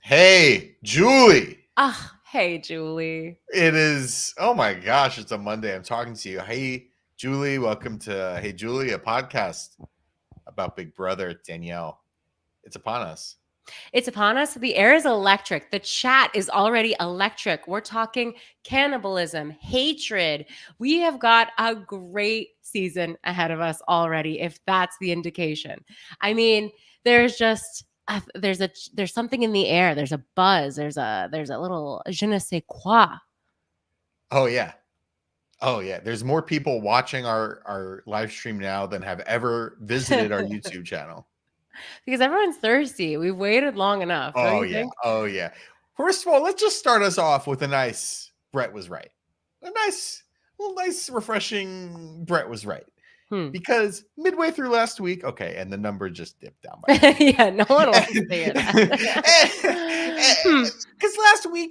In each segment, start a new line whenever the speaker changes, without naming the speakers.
Hey, Julie.
Ah, hey, Julie.
It is, oh my gosh, it's a Monday. I'm talking to you. Hey, Julie. Welcome to Hey, Julie, a podcast about Big Brother, Danielle. It's upon us.
It's upon us. The air is electric. The chat is already electric. We're talking cannibalism, hatred. We have got a great season ahead of us already, if that's the indication. I mean, there's just there's something in the air. There's a buzz. There's a little je ne sais quoi.
Oh, yeah. Oh, yeah. There's more people watching our live stream now than have ever visited our YouTube channel.
Because everyone's thirsty. We've waited long enough, don't
Oh,
you
yeah.
think?
Oh, yeah. First of all, let's just start us off with a nice Brett was right. A nice, refreshing Brett was right. Because midway through last week, okay, and the number just dipped down by
yeah, no one wants to hear that.
Because last Monday,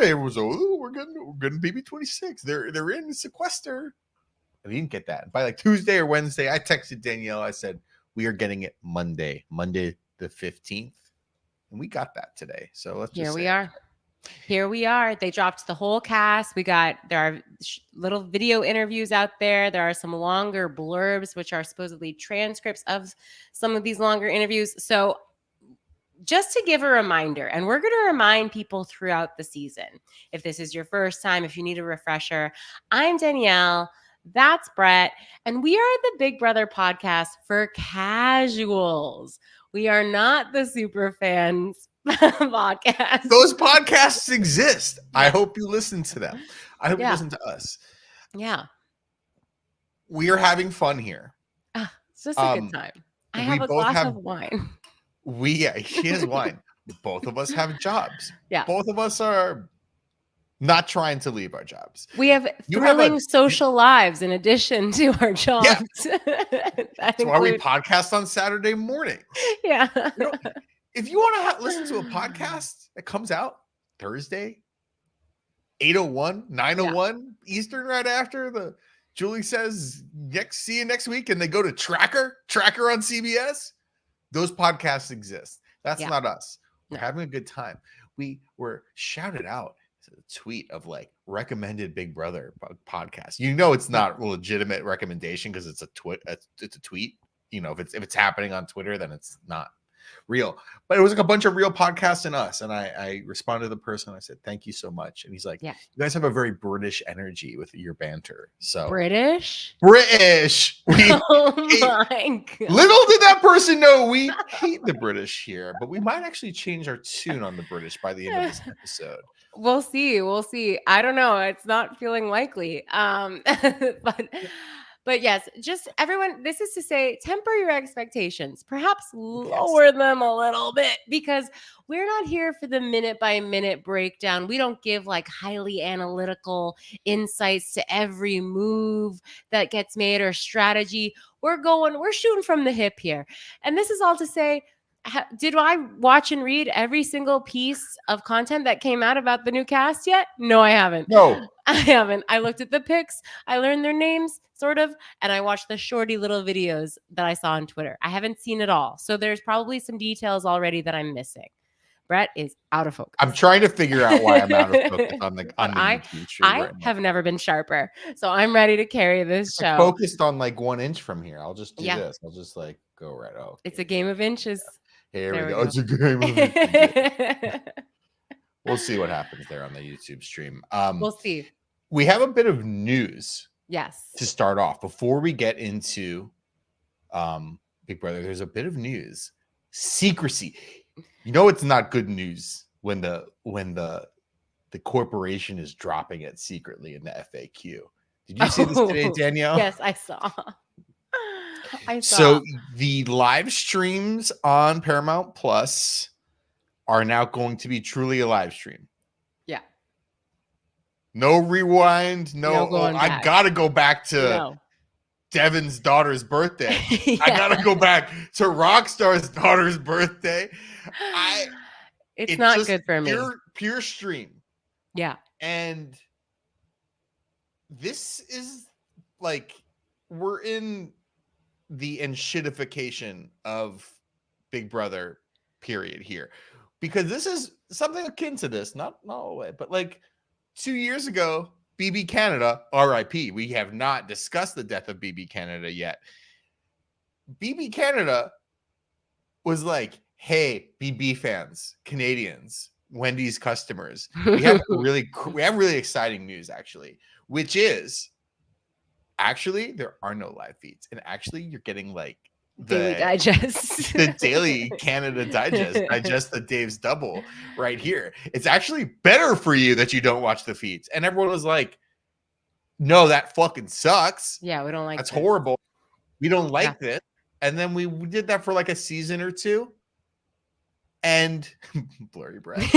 everyone was, oh, we're getting BB26. They're in sequester. I didn't get that. By like Tuesday or Wednesday, I texted Danielle. I said, we are getting it Monday the 15th. And we got that today. So let's just
Here we are. They dropped the whole cast. There are little video interviews out there. There are some longer blurbs, which are supposedly transcripts of some of these longer interviews. So just to give a reminder, and we're going to remind people throughout the season, if this is your first time, if you need a refresher, I'm Danielle. That's Brett. And we are the Big Brother podcast for casuals. We are not the super fans podcast.
Those podcasts exist. Yeah. I hope you listen to them. I hope you listen to us.
Yeah.
We are having fun here.
It's just a good time. I have a glass of wine.
She has wine. Both of us have jobs.
Yeah.
Both of us are not trying to leave our jobs.
We have thrilling social lives in addition to our jobs.
Yeah. That's why we podcast on Saturday morning.
Yeah.
If you want to listen to a podcast that comes out Thursday, 8:01, 9:01 Eastern, right after the Julie says see you next week, and they go to Tracker on CBS, those podcasts exist. That's not us. We're having a good time. We were shouted out to the tweet of like recommended Big Brother podcast. You know, it's not a legitimate recommendation because it's a tweet. You know, if it's happening on Twitter, then it's not real. But it was like a bunch of real podcasts and us. And I responded to the person. I said, thank you so much. And he's like, you guys have a very British energy with your banter. So
British.
My
God.
Little did that person know we hate the British here, but we might actually change our tune on the British by the end of this episode.
We'll see. I don't know. It's not feeling likely. But yes, just everyone, this is to say, temper your expectations, perhaps lower them a little bit, because we're not here for the minute by minute breakdown. We don't give like highly analytical insights to every move that gets made or strategy. We're shooting from the hip here. And this is all to say, did I watch and read every single piece of content that came out about the new cast yet? No, I haven't.
No,
I haven't. I looked at the pics. I learned their names, sort of, and I watched the shorty little videos that I saw on Twitter. I haven't seen it all. So there's probably some details already that I'm missing. Brett is out of focus.
I'm trying to figure out why I'm out of focus on the YouTube stream.
I have never been sharper. So I'm ready to carry this show.
I'm focused on like 1 inch from here. I'll just do this. I'll just like go right over. Okay.
It's a game of inches.
Here we go. It's a game of inches. We'll see what happens there on the YouTube stream.
We'll see.
We have a bit of news.
Yes.
To start off, before we get into Big Brother, there's a bit of news. Secrecy. You know it's not good news when the corporation is dropping it secretly in the FAQ. Did you see this today, Danielle?
Yes, I saw.
So the live streams on Paramount Plus are now going to be truly a live stream.
Yeah.
No rewind. I gotta go back to Devin's daughter's birthday. I gotta go back to Rockstar's daughter's birthday.
It's not good for me.
Pure stream.
Yeah.
And this is like we're in the enshittification of Big Brother period here. because this is something akin to this, not all the way, but like 2 years ago, BB Canada, RIP. We have not discussed the death of BB Canada yet. BB Canada was like, hey, BB fans, Canadians, Wendy's customers, we have really exciting news, actually, which is actually there are no live feeds, and actually you're getting like
Daily Digest,
the Daily Canada digest the Dave's Double right here. It's actually better for you that you don't watch the feeds. And everyone was like, no, that fucking sucks.
Yeah, we don't like
that's
this.
horrible. We don't like this. And then we did that for like a season or two. And blurry Brett.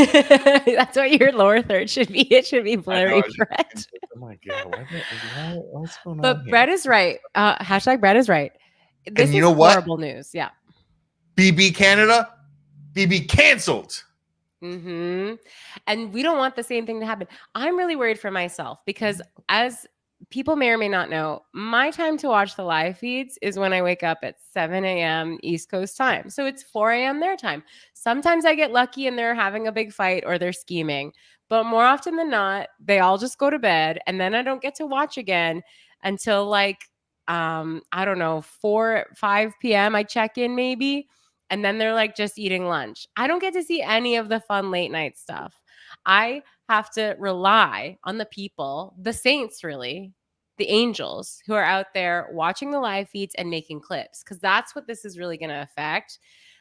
That's what your lower third should be. It should be blurry Brett.
Oh my god, what's going on?
But Brett is right. Hashtag Brett is right. This
and you
is
know what?
Horrible news. Yeah.
BB Canada, BB canceled.
And we don't want the same thing to happen. I'm really worried for myself because, as people may or may not know, my time to watch the live feeds is when I wake up at 7 a.m. East Coast time. So it's 4 a.m. their time. Sometimes I get lucky and they're having a big fight or they're scheming. But more often than not, they all just go to bed. And then I don't get to watch again until like, I don't know, 5 p.m. I check in maybe. And then they're like just eating lunch. I don't get to see any of the fun late night stuff. I have to rely on the people, the saints really, the angels who are out there watching the live feeds and making clips, because that's what this is really going to affect.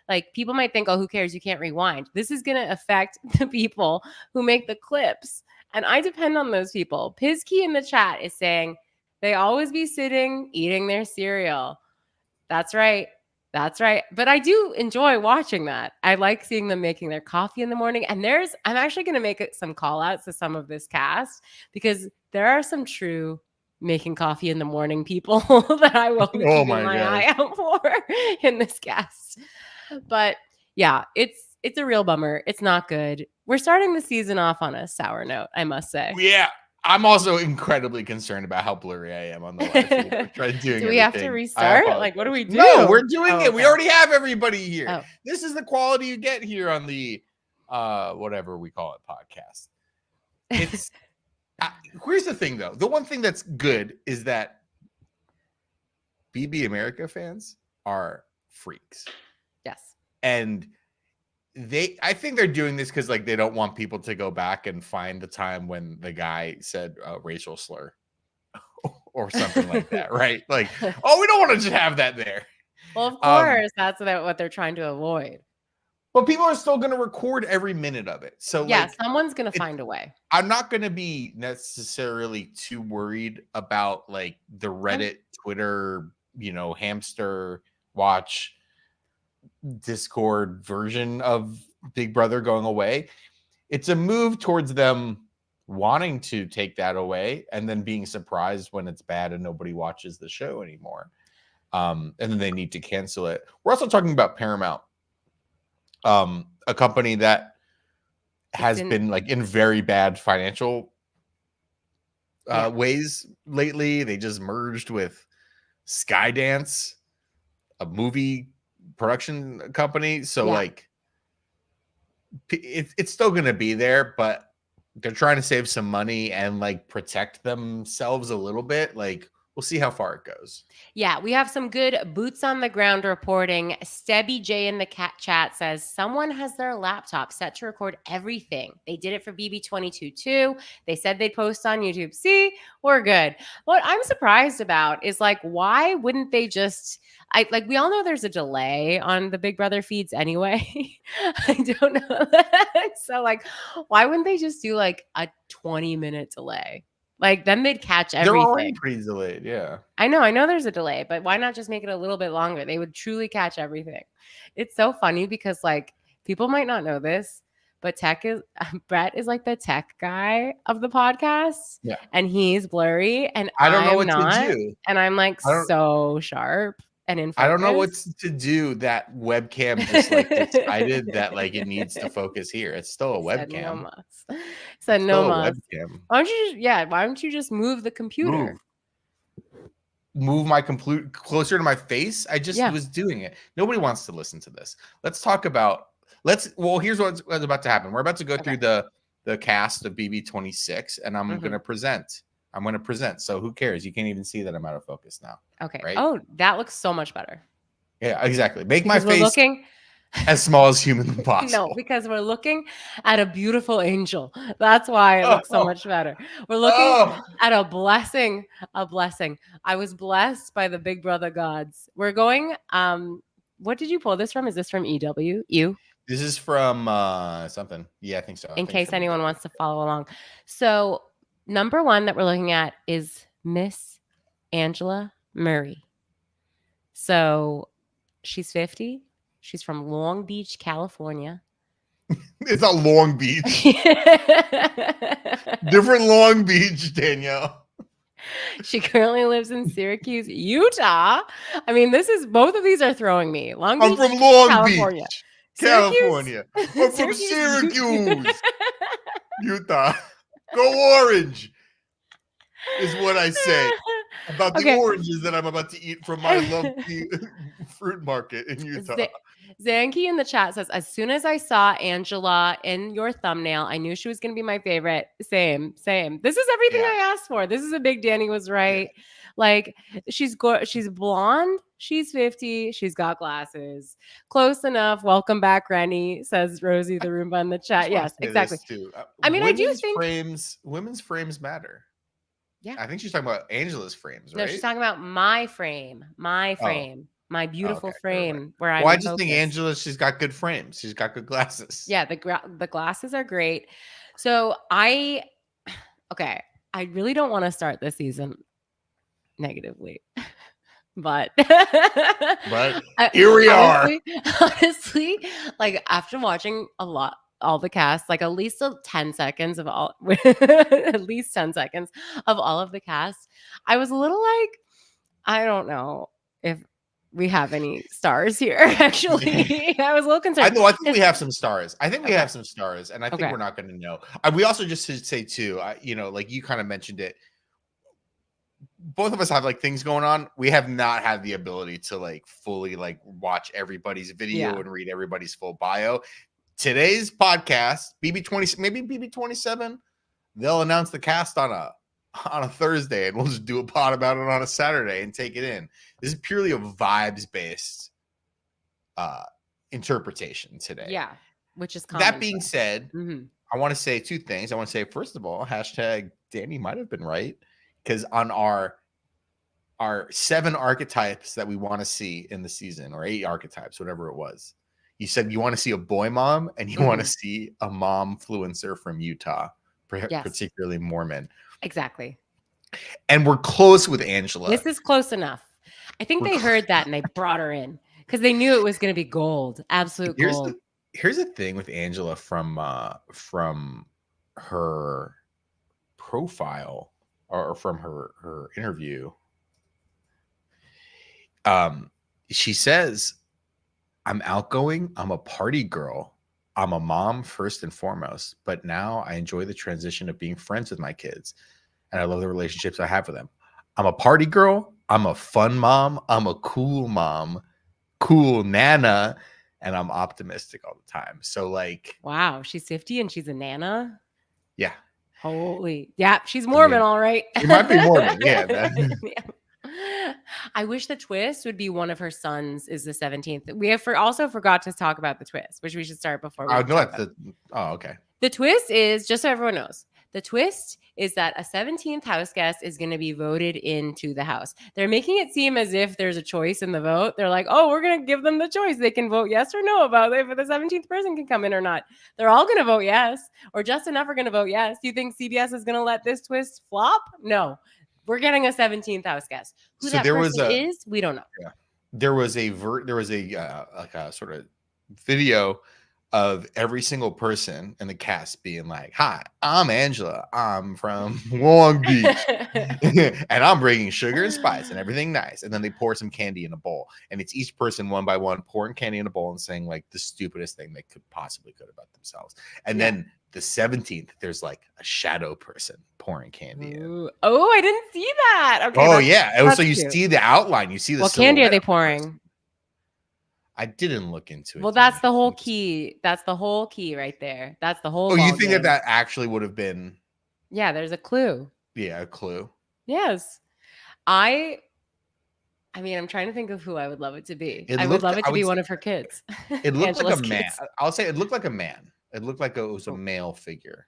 Like, people might think, oh, who cares? You can't rewind. This is going to affect the people who make the clips. And I depend on those people. Pizkey in the chat is saying they always be sitting eating their cereal. That's right. That's right. But I do enjoy watching that. I like seeing them making their coffee in the morning. And I'm actually going to make some call outs to some of this cast, because there are some true making coffee in the morning people that I will be keeping my eye out for in this cast. But yeah, it's a real bummer. It's not good. We're starting the season off on a sour note, I must say.
Yeah. I'm also incredibly concerned about how blurry I am on the live feed.
Do we have to restart? Like, what do we do?
No, we're doing it. We already have everybody here. Oh. This is the quality you get here on the whatever we call it podcast. It's here's the thing, though. The one thing that's good is that BB America fans are freaks.
Yes.
And I think they're doing this because like they don't want people to go back and find the time when the guy said a racial slur or something like that, right? Like, oh, we don't want to just have that there.
Well, of course, that's what they're trying to avoid.
But people are still going to record every minute of it. So
yeah, like, someone's going to find a way.
I'm not going to be necessarily too worried about like the Reddit, Twitter, hamster watch Discord version of Big Brother going away. It's a move towards them wanting to take that away and then being surprised when it's bad and nobody watches the show anymore. And then they need to cancel it. We're also talking about Paramount, a company that has been like in very bad financial ways lately. They just merged with Skydance, a movie production company. So like it's still going to be there, but they're trying to save some money and like protect themselves a little bit. Like, we'll see how far it goes.
Yeah, we have some good boots on the ground reporting. Stebby J in the chat says someone has their laptop set to record everything. They did it for BB26 too. They said they'd post on YouTube. See, we're good. What I'm surprised about is like, why wouldn't they just... we all know there's a delay on the Big Brother feeds anyway. I don't know that. So like, why wouldn't they just do like a 20-minute delay? Like, then they'd catch everything.
They're already pretty delayed, yeah.
I know there's a delay, but why not just make it a little bit longer? They would truly catch everything. It's so funny because like, people might not know this, but Brett is like the tech guy of the podcast.
Yeah.
And he's blurry and
I don't know what to do.
And I'm like so sharp. And
I don't know what to do. That webcam just like decided that like it needs to focus here. It's still a webcam.
Said no mas. Why don't you just move the computer?
Move my computer closer to my face. I just was doing it. Nobody wants to listen to this. Let's talk about Here's what's about to happen. We're about to go through the cast of BB26, and I'm going to present. So who cares? You can't even see that I'm out of focus now.
Okay.
Right?
Oh, that looks so much better.
Yeah, exactly. Make
because
my face as small as humanly possible.
No, because we're looking at a beautiful angel. That's why it looks so much better. We're looking at a blessing. I was blessed by the Big Brother gods. We're going. What did you pull this from? Is this from EW?
This is from something. Yeah, I think so.
In case anyone wants to follow along. So, number 1 that we're looking at is Miss Angela Murray. So, she's 50. She's from Long Beach, California.
It's a Long Beach. Different Long Beach, Danielle.
She currently lives in Syracuse, Utah. I mean, both of these are throwing me. Long Beach,
I'm from Long
California.
Beach, California. I'm from Syracuse, Utah. Go Orange is what I say about the oranges that I'm about to eat from my lovely fruit market in Utah.
Zanky in the chat says, as soon as I saw Angela in your thumbnail, I knew she was going to be my favorite. Same. This is everything I asked for. This is a big Dani was right. Yeah. Like she's blonde. She's 50. She's got glasses. Close enough. Welcome back, Rennie, says Rosie the Roomba in the chat. Yes, exactly. I mean, I do think
women's frames matter.
Yeah.
I think she's talking about Angela's frames, right?
No, she's talking about my frame. My beautiful frame where I
just think Angela, she's got good frames. She's got good glasses.
Yeah, the glasses are great. So I really don't want to start this season negatively. But
here we are.
Honestly, like after watching all the cast, like at least 10 seconds of all of the cast, I was a little like, I don't know if we have any stars here. Actually, I was a little concerned.
I think we have some stars. I think we have some stars, and I think we're not going to know. We also just should say too, like you kind of mentioned it. Both of us have like things going on. We have not had the ability to like fully like watch everybody's video and read everybody's full bio. Today's podcast, BB20, maybe BB27, they'll announce the cast on a Thursday, and we'll just do a pod about it on a Saturday and take it in. This is purely a vibes-based interpretation today.
Yeah, which is common.
That being said, I want to say 2 things. I want to say, first of all, hashtag Dani might have been right, because on our 7 archetypes that we want to see in the season, or 8 archetypes, whatever it was, you said you want to see a boy mom and you want to see a mom influencer from Utah, particularly Mormon.
Exactly.
And we're close with Angela.
This is close enough. I think they heard that and they brought her in because they knew it was going to be gold, absolute gold.
Here's the thing with Angela from her profile or from her interview. She says, I'm outgoing. I'm a party girl. I'm a mom first and foremost, but now I enjoy the transition of being friends with my kids, and I love the relationships I have with them. I'm a party girl. I'm a fun mom. I'm a cool mom, cool nana, and I'm optimistic all the time. So like,
wow, she's 50 and she's a nana.
Yeah.
Holy, yeah, she's Mormon, all right.
She might be Mormon, yeah.
I wish the twist would be one of her sons is the 17th. We have also forgot to talk about the twist, which we should start before we
okay.
The twist is, just so everyone knows, the twist is that a 17th house guest is going to be voted into the house. They're making it seem as if there's a choice in the vote. They're like, oh, we're going to give them the choice. They can vote yes or no about if the 17th person can come in or not. They're all going to vote yes, or just enough are going to vote yes. Do you think CBS is going to let this twist flop? No. We're getting a 17th house guest. Who that person is, we don't know.
Yeah. There was a sort of video of every single person in the cast being like, hi, I'm Angela. I'm from Long Beach. And I'm bringing sugar and spice and everything nice. And then they pour some candy in a bowl. And it's each person one by one pouring candy in a bowl and saying like the stupidest thing they could about themselves. And then the 17th, there's like a shadow person pouring candy in.
Oh, I didn't see that. Okay.
Oh, yeah. So you see the outline. You see the
what candy are they pouring?
I didn't look into it.
Well, that's the whole key. That's the whole key right there. That's the whole.
Oh, you think
game.
that actually would have been?
Yeah, there's a clue.
Yeah, a clue.
Yes, I mean, I'm trying to think of who I would love it to be. I would love it to be one of her kids.
It looked like a man.
Kids.
I'll say it looked like a man. It looked like it was a male figure.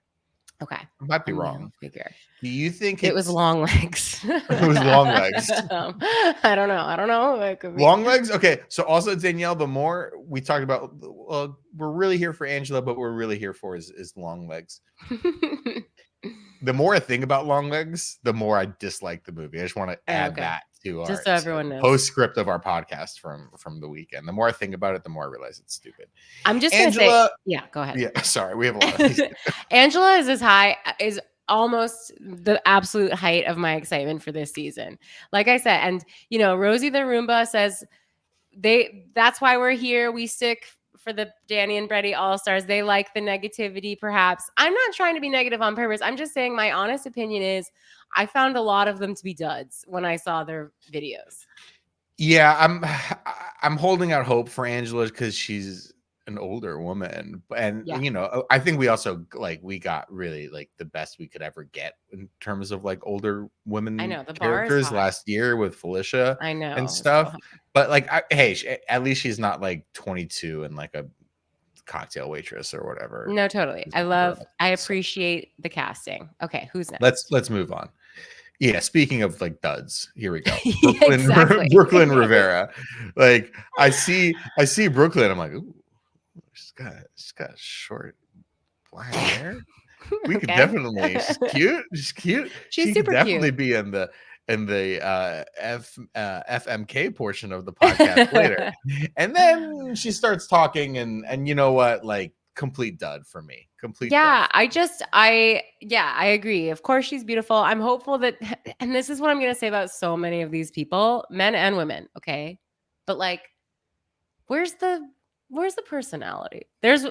Okay,
I might be wrong.
Figure.
Do you think
it was long legs?
It was long legs.
I don't know. It could be.
Long legs. Okay, so also Danielle, the more we talked about, we're really here for Angela, but what we're really here for is long legs. The more I think about long legs, the more I dislike the movie. I just want to add that to
just so everyone knows.
Postscript of our podcast from the weekend. The more I think about it, the more I realize it's stupid.
I'm just gonna say, yeah, go ahead.
Yeah, sorry, we have a lot of these.
Angela is almost the absolute height of my excitement for this season. Like I said, and Rosie the Roomba says that's why we're here. We stick for the Dani and Brady All-Stars. They like the negativity, perhaps. I'm not trying to be negative on purpose. I'm just saying my honest opinion is I found a lot of them to be duds when I saw their videos.
Yeah, I'm holding out hope for Angela because she's an older woman, and I think we also we got really the best we could ever get in terms of older women characters last year with Felicia.
I know
and stuff, but hey, at least she's not 22 and a cocktail waitress or whatever.
No, totally. I appreciate the casting. Okay, who's next?
Let's move on. Yeah, speaking of duds, here we go.
Brooklyn
Rivera. I see Brooklyn. I'm like, ooh, she's got short black hair. We could definitely. She's cute. She's cute.
She
could definitely be in the FMK portion of the podcast later. And then she starts talking, and you know what? Complete dud for me.
Yeah,
dud.
I agree. Of course she's beautiful. I'm hopeful that, and this is what I'm going to say about so many of these people, men and women, okay? But where's the personality? There's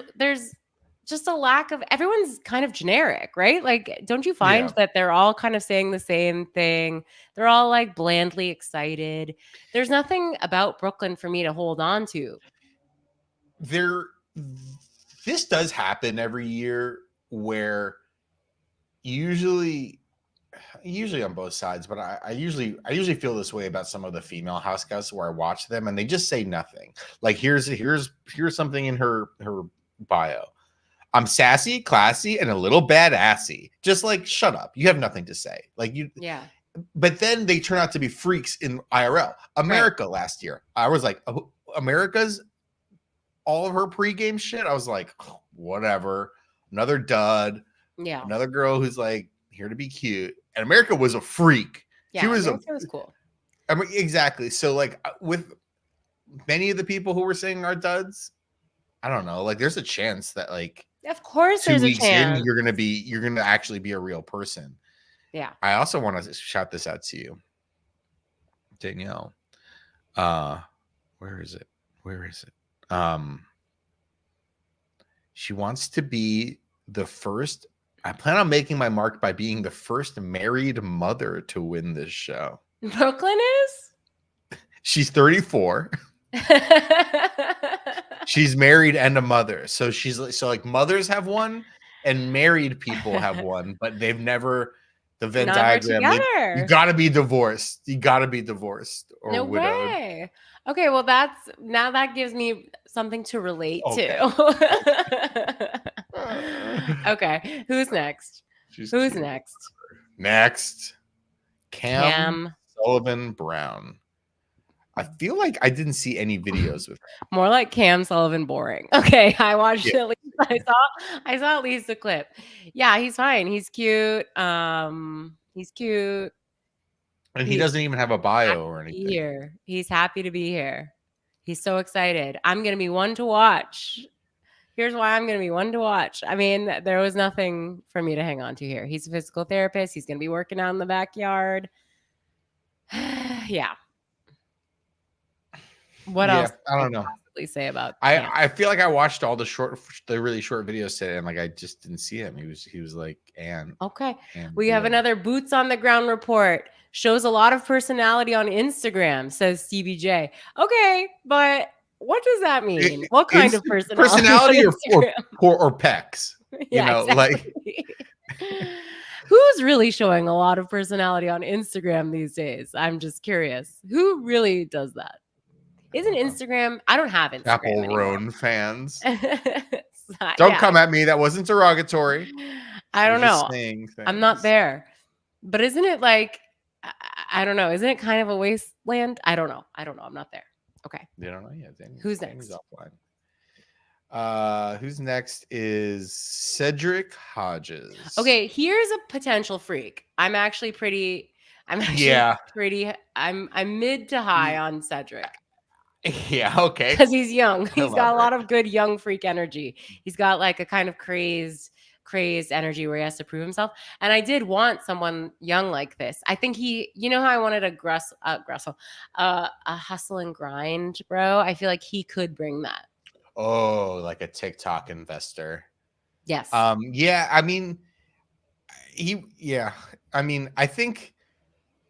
just a lack of, everyone's kind of generic, right? Don't you find that they're all kind of saying the same thing? They're all blandly excited. There's nothing about Brooklyn for me to hold on to.
This does happen every year where usually on both sides, but I usually feel this way about some of the female house guests where I watch them and they just say nothing. Here's something in her bio. I'm sassy, classy, and a little badassy. Just shut up. You have nothing to say.
Yeah.
But then they turn out to be freaks in IRL. America last year. I was like, America's all of her pregame shit. I was like, oh, whatever. Another dud.
Yeah.
Another girl who's here to be cute. And America was a freak.
Yeah,
she was
cool.
I mean, exactly. So with many of the people who were saying are duds, I don't know. There's a chance that
of course there's a chance
you're gonna actually be a real person.
Yeah.
I also want to shout this out to you, Danielle. Where is it? She wants to be the first. I plan on making my mark by being the first married mother to win this show.
Brooklyn is?
She's 34. She's married and a mother. So mothers have one and married people have one, but they've never the Venn diagram. You gotta be divorced. Or
no
widowed.
Way. Okay, well that gives me something to relate to. Okay, who's next? Who's next?
Next, Cam Sullivan Brown. I feel like I didn't see any videos with her.
More like Cam Sullivan boring. Okay, I watched at least. I saw at least a clip. Yeah, he's fine. He's cute. He's cute.
And he doesn't even have a bio or anything.
Here, he's happy to be here. He's so excited. I'm gonna be one to watch. Here's why I'm gonna be one to watch. I mean, there was nothing for me to hang on to here. He's a physical therapist. He's gonna be working out in the backyard. Yeah. What else?
I don't know.
Say about
I feel like I watched all the really short videos today, and I just didn't see him. He was Anne.
Okay, we have another boots on the ground report. Shows a lot of personality on Instagram, says CBJ. Okay, but What does that mean? What kind of
personality
on
or pecs?
Yeah,
You know,
exactly. Who's really showing a lot of personality on Instagram these days? I'm just curious. Who really does that? Isn't Instagram? I don't have Instagram
Apple
anymore.
Roan fans. Don't
Yeah,
come at me. That wasn't derogatory.
I don't know.
Saying
I'm not
things.
there. But isn't it like, I don't know. Isn't it kind of a wasteland? I don't know. I'm not there. Okay.
You don't know yet.
Who's next?
Offline. Who's next is Cedric Hodges.
Okay, here's a potential freak. I'm pretty I'm mid to high on Cedric.
Yeah, okay.
Because he's young. He's got a lot of good young freak energy. He's got like a kind of crazed energy where he has to prove himself. And I did want someone young like this. I think you know how I wanted a hustle and grind, bro. I feel like he could bring that.
Oh, like a TikTok investor.
Yes.
Yeah, I mean, I think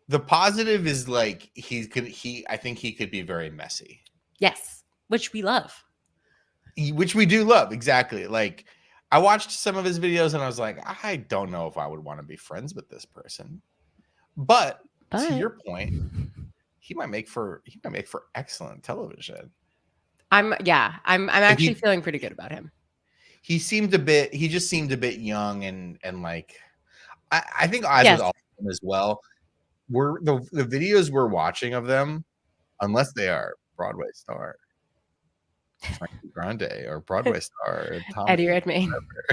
the positive is like I think he could be very messy.
Yes, which we love.
Which we do love, exactly. Like I watched some of his videos and I was like, I don't know if I would want to be friends with this person. But to your point, he might make for excellent television.
I'm actually feeling pretty good about him.
He just seemed a bit young and like I think eyes was all as well. We're the videos we're watching of them, unless they are Broadway star Frankie Grande or Broadway star
Eddie Redmayne.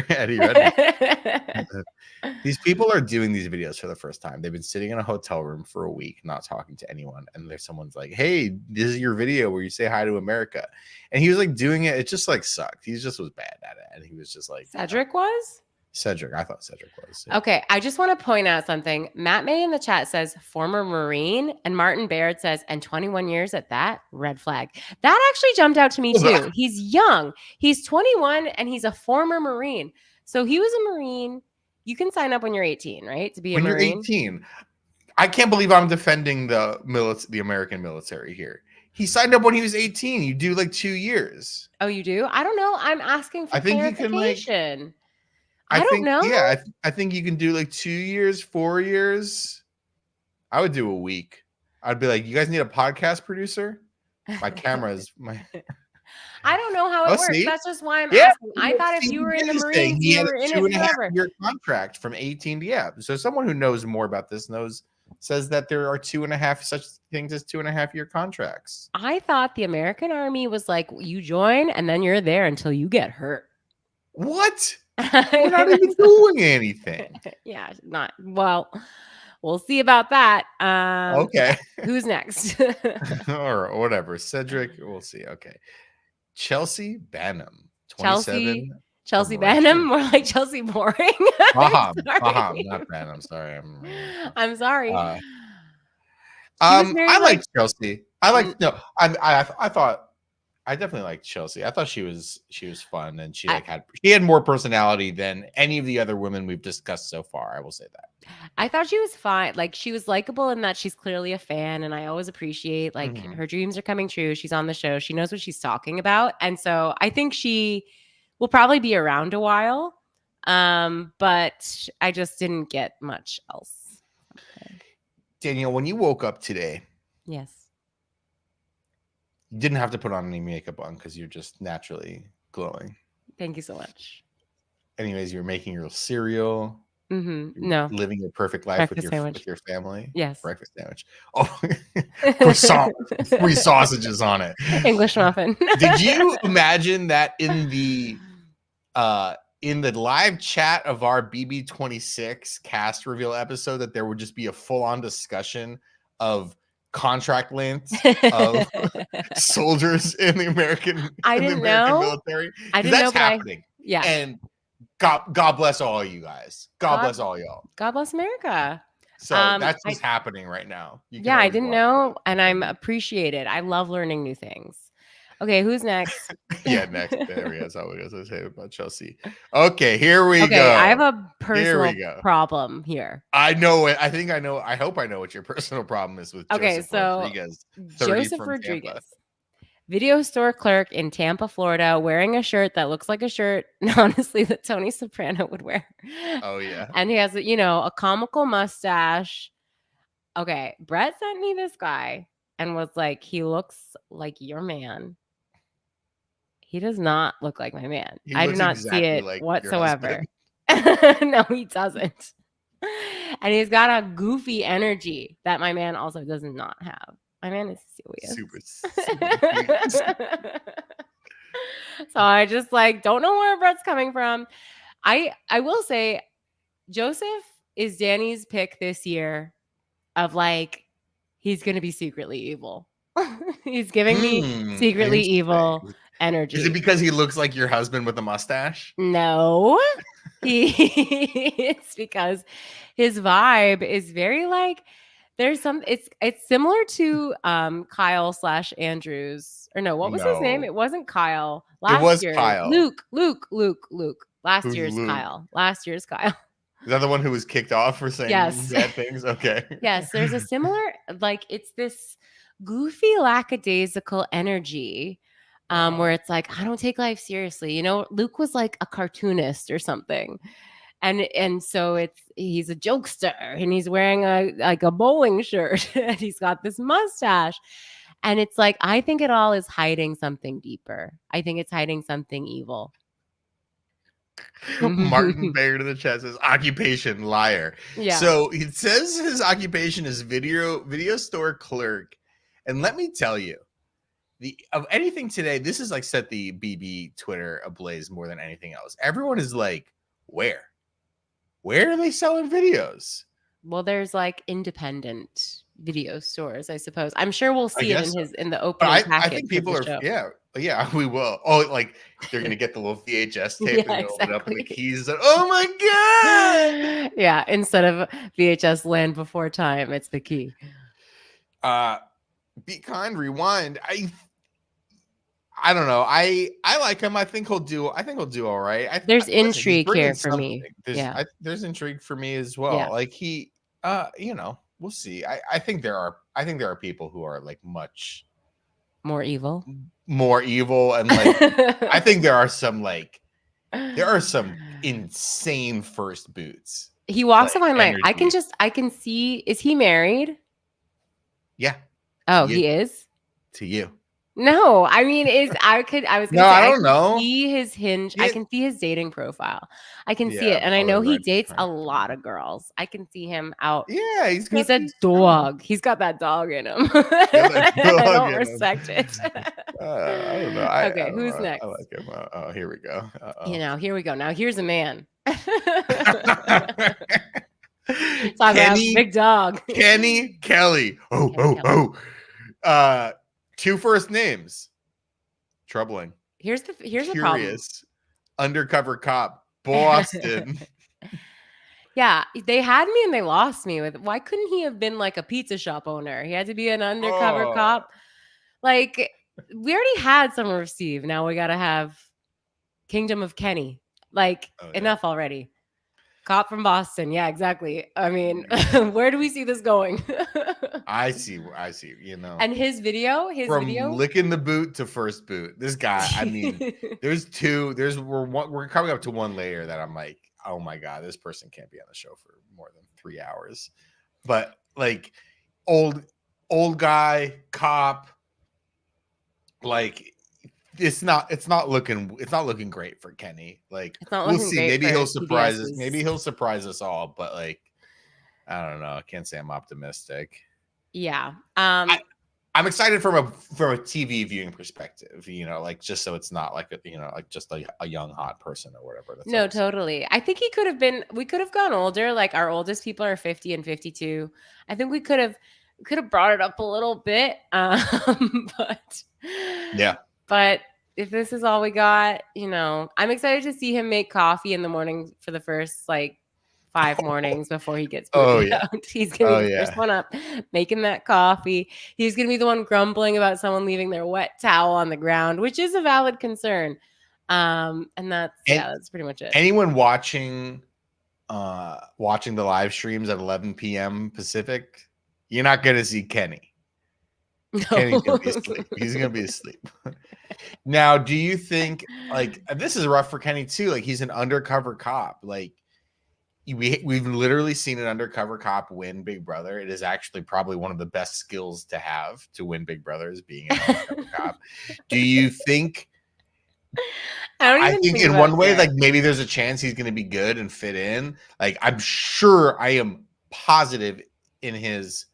Eddie Redmayne. These people are doing these videos for the first time. They've been sitting in a hotel room for a week, not talking to anyone, and there's someone's like, "Hey, this is your video where you say hi to America," and he was like doing it. It just like sucked. He just was bad at it, and he was just like
Cedric was.
Cedric, I thought Cedric was. Yeah.
Okay, I just want to point out something. Matt May in the chat says former Marine, and Martin Baird says, and 21 years at that, red flag. That actually jumped out to me too. He's young. He's 21 and he's a former Marine. So he was a Marine. You can sign up when you're 18, right? To be a Marine.
When you're 18. I can't believe I'm defending the American military here. He signed up when he was 18. You do like 2 years.
Oh, you do? I don't know. I'm asking for clarification. I don't know.
Yeah, I think you can do like 2 years, 4 years. I would do a week. I'd be like, you guys need a podcast producer? My camera is my.
I don't know how it works. See? That's just why I'm asking. I thought if you were in the Marines, you were in it forever.
Year contract from 18 to So someone who knows more about this says that there are 2.5 such things as 2.5 year contracts.
I thought the American Army was like you join and then you're there until you get hurt.
What? We're not even doing anything.
Yeah, not well. We'll see about that.
Okay.
Who's next?
Or whatever. Cedric, we'll see. Okay. Chelsea Banham. 27.
Chelsea Banham, more like Chelsea Boring.
Baham, not Banham. Sorry.
I'm sorry.
I like Chelsea. I definitely liked Chelsea. I thought she was fun and she had more personality than any of the other women we've discussed so far. I will say that.
I thought she was fine. Like she was likable in that she's clearly a fan, and I always appreciate like her dreams are coming true. She's on the show. She knows what she's talking about, and so I think she will probably be around a while. But I just didn't get much else. Okay.
Danielle, when you woke up today,
yes.
You didn't have to put on any makeup on because you're just naturally glowing.
Thank you so much.
Anyways, you're making your cereal.
No.
Living your perfect life with your family.
Yes.
Breakfast sandwich. Oh, croissant, 3 sausages on it.
English muffin.
Did you imagine that in the live chat of our BB26 Cast Reveal episode that there would just be a full-on discussion of contract lengths of soldiers in the American military?
I didn't know,
happening.
Yeah.
And God bless all you guys. God bless all y'all.
God bless America.
So that's what's happening right now.
I didn't know, and I'm appreciated. I love learning new things. Okay, who's next?
Next. There we go. That's all we got to say about Chelsea. Okay, here we go.
I have a personal problem here.
I know it. I think I know. I hope I know what your personal problem is with Joseph Rodriguez.
Joseph Rodriguez. video store clerk in Tampa, Florida, wearing a shirt that looks like a shirt, honestly, that Tony Soprano would wear.
Oh yeah.
And he has, a comical mustache. Okay, Brett sent me this guy and was like, he looks like your man. He does not look like my man.
He
I do
looks
not see
exactly
it
like your
whatsoever.
husband.
No, he doesn't. And he's got a goofy energy that my man also does not have. My man is
Super,
serious.
super cute.
So I just don't know where Brett's coming from. I will say Joseph is Dani's pick this year of he's gonna be secretly evil. He's giving me secretly evil
Interesting.
energy.
Is it because he looks like your husband with a mustache?
No. It's because his vibe is very there's some it's similar to Kyle / Andrews. Or no, what was his name?
No.
It wasn't Kyle.
It
Last
was
year.
Kyle.
Luke. Last
Who's
year's
Luke?
Kyle. Last year's Kyle.
Is that the one who was kicked off for saying
Yes.
bad things? Okay.
Yes, there's a similar it's this goofy lackadaisical energy where it's I don't take life seriously. Luke was like a cartoonist or something. And so he's a jokester and he's wearing a bowling shirt and he's got this mustache. And it's I think it all is hiding something deeper. I think it's hiding something evil.
Martin Bayer to the chat says occupation liar.
Yeah.
So it says his occupation is video store clerk. And let me tell you, of anything today, this is set the BB Twitter ablaze more than anything else. Everyone is where are they selling videos?
Well, there's independent video stores, I suppose. I'm sure we'll see it in the opening package.
I think people are yeah, we will. Oh, they're gonna get the little VHS tape and open up and the keys. Oh my god!
Yeah, instead of VHS Land Before Time, it's the key.
Be kind, rewind. I don't know. I like him. I think he'll do all right.
There's intrigue here for me.
There's intrigue for me as well.
Yeah.
We'll see. I think there are people who are much
more evil,
and I think there are some insane first boots.
He walks up on I can see. Is he married?
Yeah.
Oh, he is?
To you.
No, I mean, I don't
know.
See his hinge. I can see his dating profile. I can see it. And I know he dates a lot of girls. I can see him out.
Yeah, he's
a dog. He's got that dog in him. I don't respect it.
I don't know.
Okay, who's next?
I like him. Oh, here we go.
Here we go. Now here's a man.
Kenny,
big dog.
Kenny Kelly. Two first names. Troubling.
Here's
Curious.
the problem.
Undercover cop. Boston.
Yeah, they had me and they lost me with. Why couldn't he have been a pizza shop owner? He had to be an undercover cop. We already had Summer of Steve. Now we gotta have Kingdom of Kenny. Enough already. Cop from Boston. Yeah, exactly. I mean, where do we see this going?
I see.
And his video,
from licking the boot to first boot. This guy, I mean, we're coming up to one layer that I'm oh my god, this person can't be on the show for more than 3 hours. But old guy, cop, it's not looking great for Kenny. We'll see. Maybe he'll surprise us. Maybe he'll surprise us all. But I don't know. I can't say I'm optimistic.
Yeah.
I'm excited from a TV viewing perspective. Just so it's not just a young hot person or whatever.
No, totally. I think he could have been. We could have gone older. Our oldest people are 50 and 52. I think we could have brought it up a little bit. But
yeah.
But if this is all we got, I'm excited to see him make coffee in the morning for the first 5 mornings before he gets booted out. He's gonna be the first one up making that coffee. He's gonna be the one grumbling about someone leaving their wet towel on the ground, which is a valid concern. And that's pretty much it.
Anyone watching the live streams at 11 p.m. Pacific, you're not gonna see Kenny. Kenny's gonna be
No.
asleep. He's gonna be asleep. Now, do you think like this is rough for Kenny too? Like he's an undercover cop. Like we've literally seen an undercover cop win Big Brother. It is actually probably one of the best skills to have to win Big Brother is being an undercover cop. Do you think? I think in one way, like maybe there's a chance he's going to be good and fit in. Like I'm sure, I am positive in his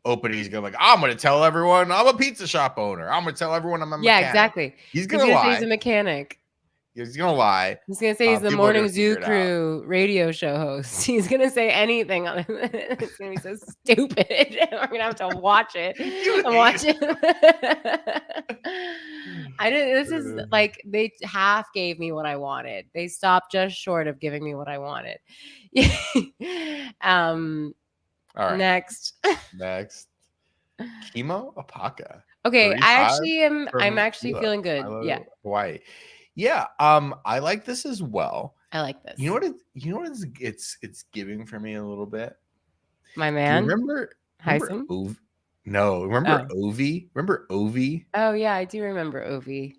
opening, he's going to I'm going to tell everyone I'm a pizza shop owner. I'm going to tell everyone I'm a mechanic.
Yeah, exactly.
He's going to lie.
Say he's a mechanic.
He's going to lie.
He's going to say he's the morning zoo crew radio show host. He's going to say anything. It's going to be so stupid. We're going to have to watch it. This is like they half gave me what I wanted. They stopped just short of giving me what I wanted.
All right.
Next.
Chemo Apaka.
Okay, I'm actually feeling good. Yeah.
Hawaii. Yeah, I like this as well.
I like this.
You know what it's giving for me a little bit?
My man.
Remember
Heisem?
Remember Ovi? Remember Ovi?
Oh yeah, I do remember Ovi.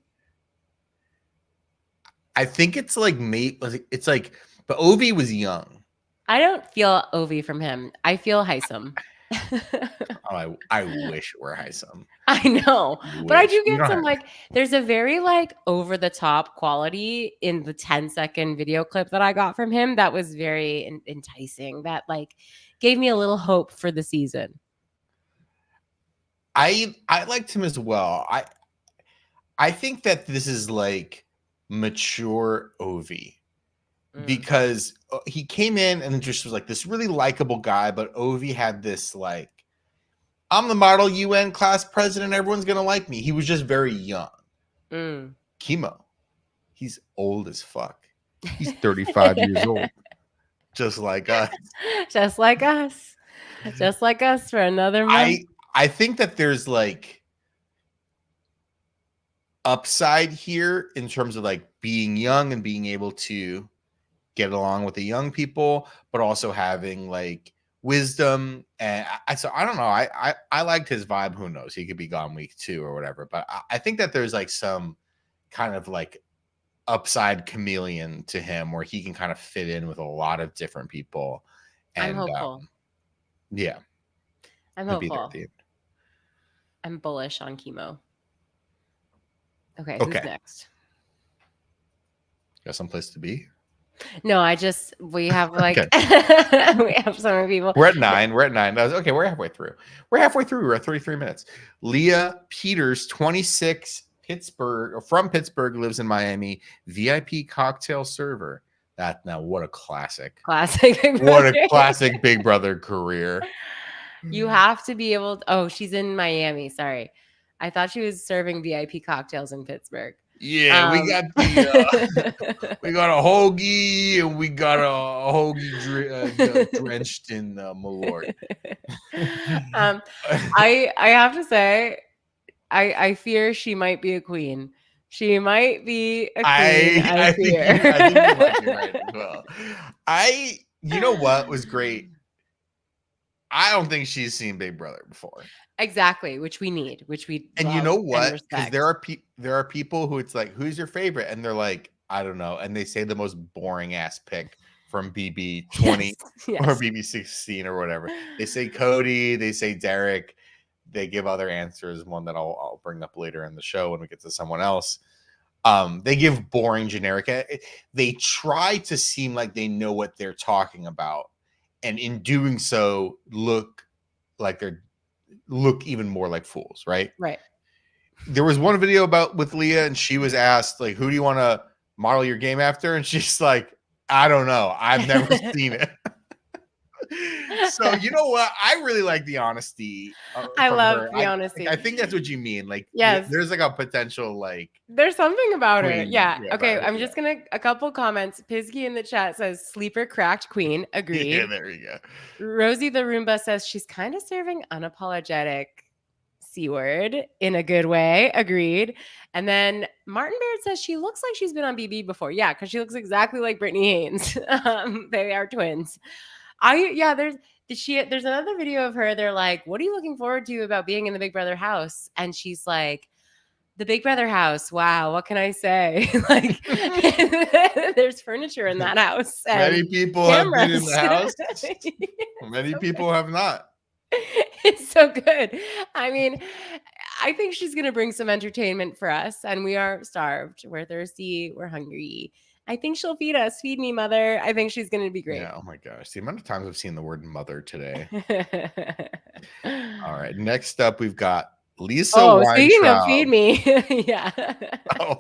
I think it's like but Ovi was young.
I don't feel Ovi from him. I feel Heisem.
I wish it were Heisem.
I know, but I do get some there's a very over the top quality in the 10-second video clip that I got from him that was very enticing. That gave me a little hope for the season.
I liked him as well. I think that this is mature Ovi. Because he came in and just was this really likable guy, but Ovi had this I'm the model UN class president, everyone's gonna like me. He was just very young. Chemo, he's old as fuck. He's 35 years old, just like us.
Just like us for another month.
I think that there's upside here in terms of being young and being able to get along with the young people, but also having wisdom. And so I don't know. I liked his vibe. Who knows? He could be gone week 2 or whatever. But I think that there's some kind of upside chameleon to him where he can kind of fit in with a lot of different people. And,
I'm hopeful.
Yeah.
I'm hopeful. I'm bullish on Chemo. Okay. Who's next?
Got someplace to be?
No, we have we have so many people.
We're at 9. Okay, we're halfway through. We're at 33 minutes. Leah Peters, 26, from Pittsburgh, lives in Miami. VIP cocktail server. What a classic. What a classic Big Brother career.
You have to be able to, oh, she's in Miami. Sorry. I thought she was serving VIP cocktails in Pittsburgh.
Yeah, we got we got a hoagie and we got a hoagie drenched in Malort.
I have to say, I fear she might be a queen. She might be a queen. I fear.
I think you might be right as well. You know what was great? I don't think she's seen Big Brother before.
Exactly, which we need,
and you know what? Because there are people who it's who's your favorite, and they're I don't know, and they say the most boring ass pick from BB20 or BB16 or whatever. They say Cody, they say Derek, they give other answers. One that I'll bring up later in the show when we get to someone else. They give boring generic. They try to seem like they know what they're talking about, and in doing so, look even more like fools, right?
Right.
There was one video with Leah, and she was asked, who do you want to model your game after? And she's like, I don't know. I've never seen it. So you know what? I really like the honesty.
I love the honesty.
I think that's what you mean.
Yes,
there's a potential
There's something about her. Yeah. Okay. I'm just gonna a couple comments. Pisky in the chat says sleeper cracked queen. Agreed.
Yeah, there you go.
Rosie the Roomba says she's kind of serving unapologetic C-word in a good way. Agreed. And then Martin Baird says she looks like she's been on BB before. Yeah, because she looks exactly like Brittany Haynes. They are twins. There's another video of her. They're like, what are you looking forward to about being in the Big Brother house? And she's like, the Big Brother house. Wow, what can I say? Like, there's furniture in that house.
Many
And
people have been in the house. Many people have not.
It's so good. I mean, I think she's going to bring some entertainment for us, and we are starved. We're thirsty. We're hungry. I think she'll feed us. Feed me, mother. I think she's going to be great.
Yeah. Oh my gosh. The amount of times I've seen the word mother today. All right. Next up, we've got Lisa.
Oh, speaking of
Weintraub.
feed me. Yeah.
Oh,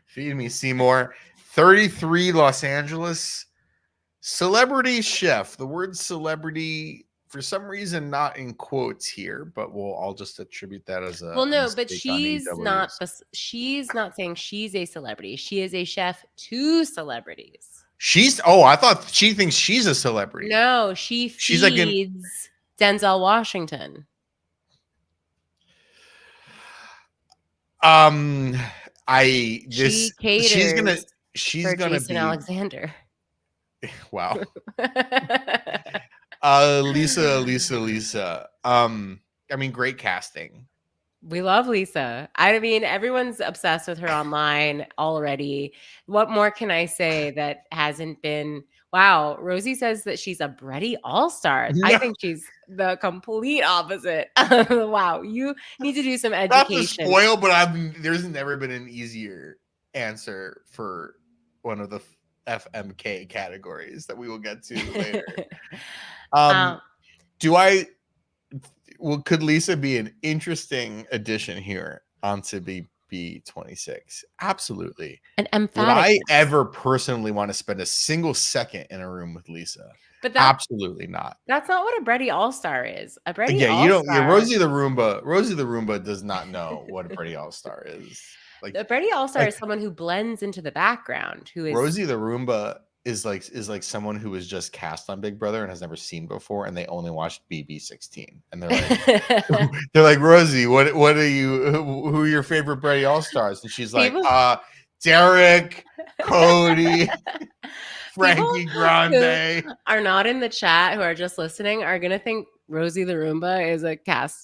feed me, Seymour. 33, Los Angeles. Celebrity chef. The word celebrity, for some reason, not in quotes here, but I'll just attribute that as a
well, no, but
mistake on
she's not saying she's a celebrity. She is a chef to celebrities.
I thought she thinks she's a celebrity.
No, she's like Denzel Washington. She's gonna Jason
be
Alexander.
Wow. Lisa. I mean, great casting.
We love Lisa. I mean, everyone's obsessed with her online already. What more can I say that hasn't been? Wow. Rosie says that she's a Bretty All-Star. No. I think she's the complete opposite. Wow. You need to do some education.
Not to spoil, but there's never been an easier answer for one of the FMK categories that we will get to later. Could Lisa be an interesting addition here onto BB26? Absolutely.
An emphatic.
Would I ever personally want to spend a single second in a room with Lisa?
But
absolutely not.
That's not what a Bretty All-Star is. A Bretty
All-Star. You don't. Yeah, Rosie the Roomba does not know what a Bretty All-Star is.
Like a Bretty All-Star is someone who blends into the background. Who is
Rosie the Roomba is like someone who was just cast on Big Brother and has never seen before, and they only watched BB16, and they're like, Rosie, what are you? Who are your favorite Bretty All-Stars? And she's like, Derek, Cody, Frankie Grande.
Are not in the chat, who are just listening, are gonna think Rosie the Roomba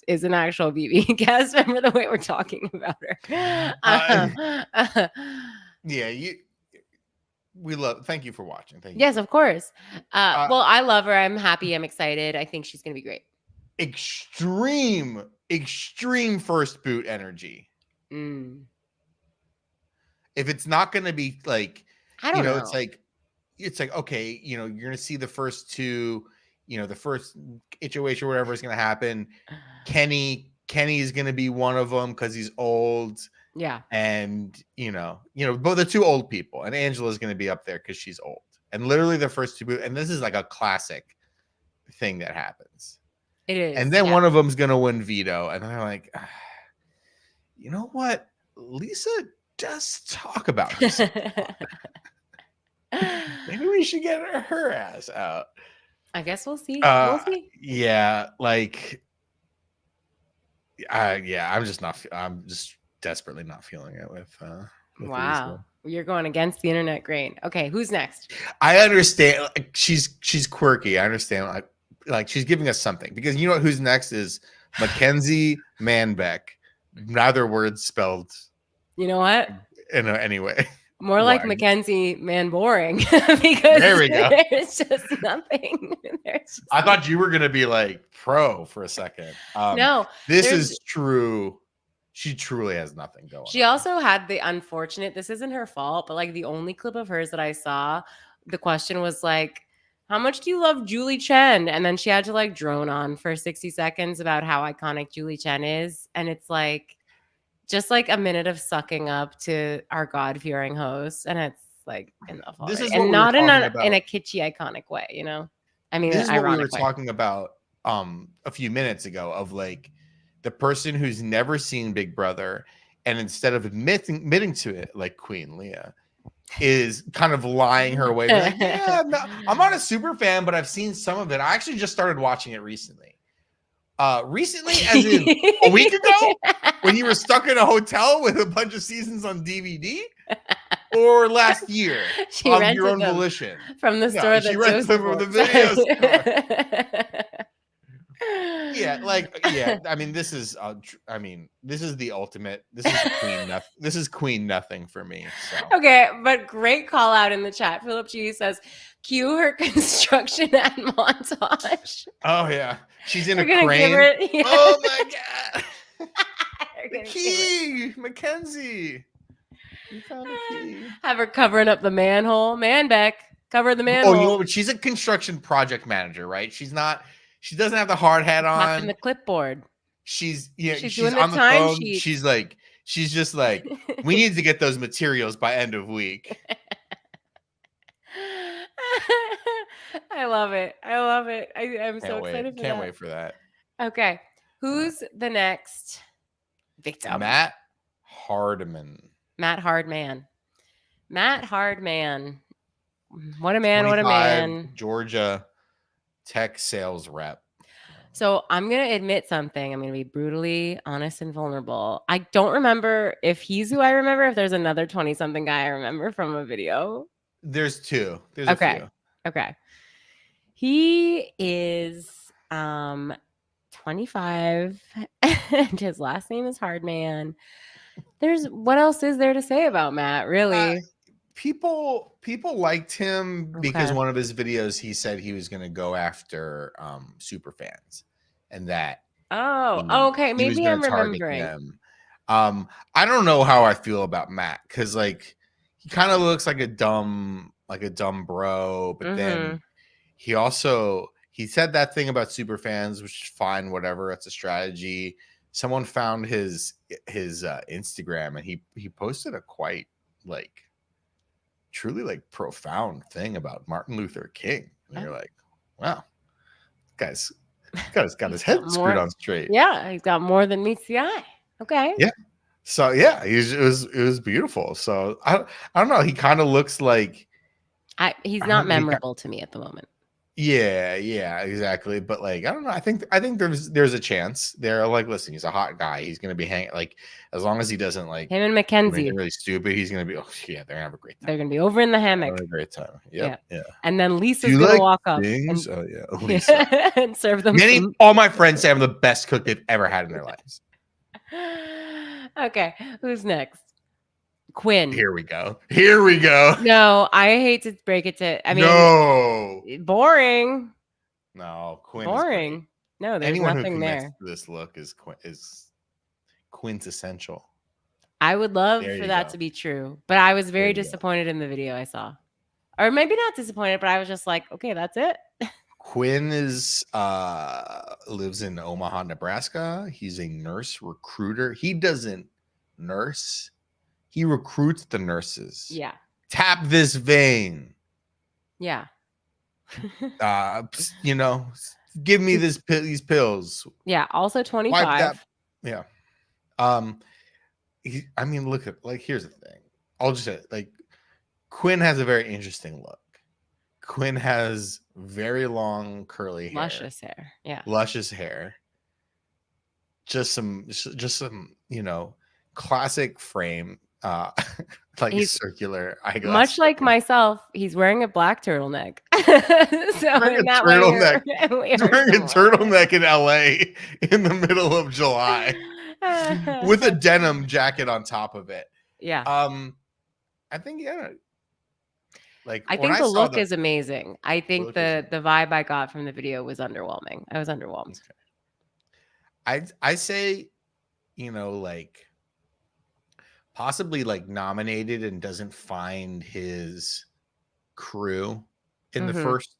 is an actual BB cast member, the way we're talking about her.
Thank you for watching. Thank you.
Yes, of course. Well, I love her. I'm happy. I'm excited. I think she's gonna be great.
Extreme first boot energy. If it's not gonna be like,
I don't know.
It's like, okay, you're gonna see the first two, the first HOH or whatever is gonna happen. Kenny is gonna be one of them because he's old.
Yeah.
And both the two old people, and Angela's going to be up there because she's old. And literally the first two, and this is like a classic thing that happens.
It is.
And then one of them's going to win veto, and they're like, you know what? Lisa does talk about this. Maybe we should get her ass out.
I guess we'll see. We'll see.
Yeah, I'm just desperately not feeling it with
wow, Lisa. You're going against the internet grain. Okay, who's next?
I understand she's quirky. I understand like she's giving us something, because you know what, who's next is Mackenzie Manbeck. Neither word spelled,
you know what,
in any way.
More like Mackenzie Man Boring. Because
there we go.
There's just nothing.
I thought you were gonna be like pro for a second.
No,
this is true. She truly has nothing going on.
She also had the unfortunate, this isn't her fault, but like the only clip of hers that I saw, the question was like, how much do you love Julie Chen? And then she had to like drone on for 60 seconds about how iconic Julie Chen is. And it's like, just like a minute of sucking up to our God-fearing host. And it's like enough.
This is
and not in a kitschy, iconic way, I mean,
this is what we were talking about a few minutes ago, of like, the person who's never seen Big Brother, and instead of admitting to it, like Queen Leah, is kind of lying her way. Like, yeah, I'm not a super fan, but I've seen some of it. I actually just started watching it recently. Recently, as in a week ago, when you were stuck in a hotel with a bunch of seasons on DVD, or last year of your own volition
from the store.
She rented them from the video store. I mean, this is the ultimate. This is queen. This is queen nothing for me. So
Okay, but great call out in the chat. Philip G says, cue her construction and montage.
oh yeah, she's in
They're
a
gonna
crane.
give it. Yeah.
Oh my god,
They're
the
gonna give it.
key, Mackenzie. You found a key.
Have her covering up the manhole. Manbeck, cover the
Oh,
manhole.
you know what? She's a construction project manager, right? She's not. She doesn't have the hard hat
Tapping
on.
the clipboard.
She's
doing the
on the
time
phone.
sheet.
She's just like, we need to get those materials by end of week.
I love it. I'm so excited for that.
Can't wait for that.
Okay. Who's the next victim?
Matt Hardman.
Matt Hardman. What a man. What a man.
Georgia tech sales rep.
So I'm going to admit something. I'm going to be brutally honest and vulnerable. I don't remember if he's who I remember, if there's another 20-something guy I remember from a video.
There's two. There's
okay.
a few.
Okay. He is 25 and his last name is Hardman. What else is there to say about Matt, really?
People liked him because one of his videos he said he was going to go after super fans, and that
okay, maybe I'm remembering
them. I don't know how I feel about Matt, because like he kind of looks like a dumb bro, but then he said that thing about super fans, which is fine, whatever, it's a strategy. Someone found his Instagram, and he posted a quite like truly like profound thing about Martin Luther King. And you're like, wow, guy's got his head screwed on straight.
Yeah, he's got more than meets the eye. Okay.
Yeah. So yeah, it was beautiful. So I don't know. He kind of looks like
he's not memorable to me at the moment.
Yeah, exactly. But like, I don't know. I think there's a chance. They're like, listen, he's a hot guy. He's gonna be hanging, like, as long as he doesn't like
him and Mackenzie
really stupid. He's gonna be they're gonna have a great time.
They're gonna be over in the hammock.
Having a great time. Yep, yeah.
And then Lisa's gonna walk up and,
Lisa.
and serve them.
All my friends say I'm the best cook they've ever had in their lives.
Okay, who's next? Quinn.
Here we go.
No, I hate to break it to. I mean,
no,
boring.
No, Quinn.
Boring. No, there's
anyone
nothing
who
there.
This look is quintessential.
I would love for that to be true, but I was very disappointed in the video I saw, or maybe not disappointed, but I was just like, okay, that's it.
Quinn lives in Omaha, Nebraska. He's a nurse recruiter. He doesn't nurse. He recruits the nurses.
Yeah.
Tap this vein.
Yeah.
Give me these pills.
Yeah. Also 25.
Yeah. Look at, like, here's the thing. I'll just say, like, Quinn has a very interesting look. Quinn has very long curly hair.
Luscious hair. Yeah.
Luscious hair. Just some, classic frame. Like circular eyeglass.
Much like myself, he's wearing a black turtleneck.
He's wearing a turtleneck in LA in the middle of July with a denim jacket on top of it.
Yeah.
I think
I think the look is amazing. I think the vibe I got from the video was underwhelming. I was underwhelmed.
Okay. I say, like, possibly like nominated and doesn't find his crew in the first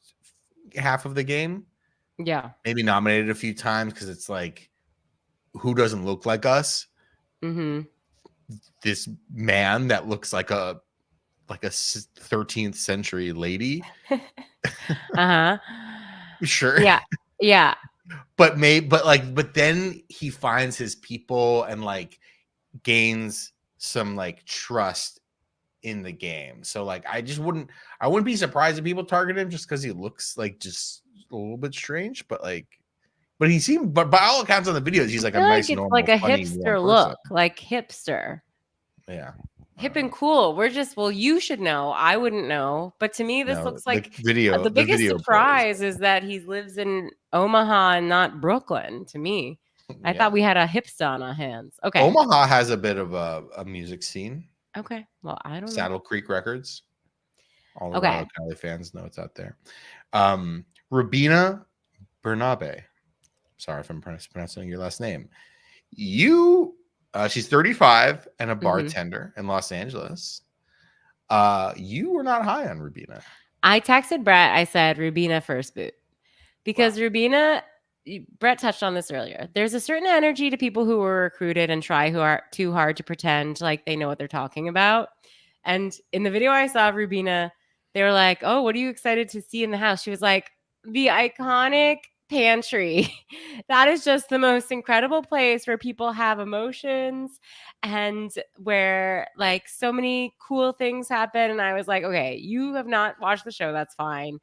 half of the game.
Yeah.
Maybe nominated a few times because it's like, who doesn't look like us? This man that looks like a 13th century lady. Sure.
Yeah.
But then he finds his people and like gains some like trust in the game. So like I wouldn't be surprised if people target him just because he looks like just a little bit strange, but by all accounts on the videos, he's like a nice, normal,
like a
funny,
hipster look, like hipster.
Yeah.
hip and cool. We're just, well, you should know. I wouldn't know. But to me, this
No,
looks
the
like
video.
the
The
biggest
video
surprise is that he lives in Omaha and not Brooklyn. To me, I thought we had a hipster on our hands. Okay.
Omaha has a bit of a music scene.
Okay. Well, I don't know.
Saddle Creek Records. All the
Okay.
Rado Cali fans know it's out there. Rubina Bernabe. Sorry if I'm pronouncing your last name. She's 35 and a bartender in Los Angeles. You were not high on Rubina.
I texted Brett. I said Rubina first boot because Rubina. Brett touched on this earlier. There's a certain energy to people who were recruited and try who are too hard to pretend like they know what they're talking about. And in the video I saw of Rubina, they were like, "Oh, what are you excited to see in the house?" She was like, "The iconic pantry." That is just the most incredible place where people have emotions and where like so many cool things happen. And I was like, okay, you have not watched the show. That's fine.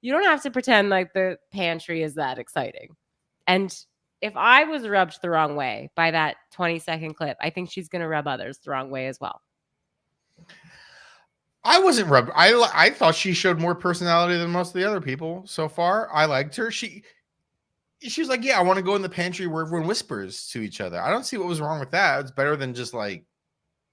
You don't have to pretend like the pantry is that exciting. And if I was rubbed the wrong way by that 20-second clip, I think she's going to rub others the wrong way as well.
I wasn't rubbed. I thought she showed more personality than most of the other people so far. I liked her. She was like, yeah, I want to go in the pantry where everyone whispers to each other. I don't see what was wrong with that. It's better than just like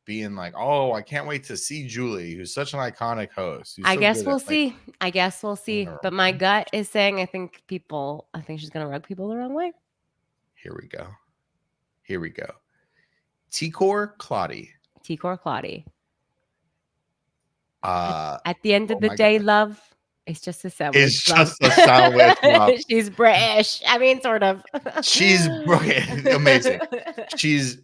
being like, oh, I can't wait to see Julie, who's such an iconic host.
I guess we'll see. I guess we'll see. But my gut is saying I think she's going to rub people the wrong way.
Here we go. T-Core Claudie.
At the end of the day, love, it's just a sandwich.
It's just a sandwich.
She's British. I mean, sort of.
She's amazing. She's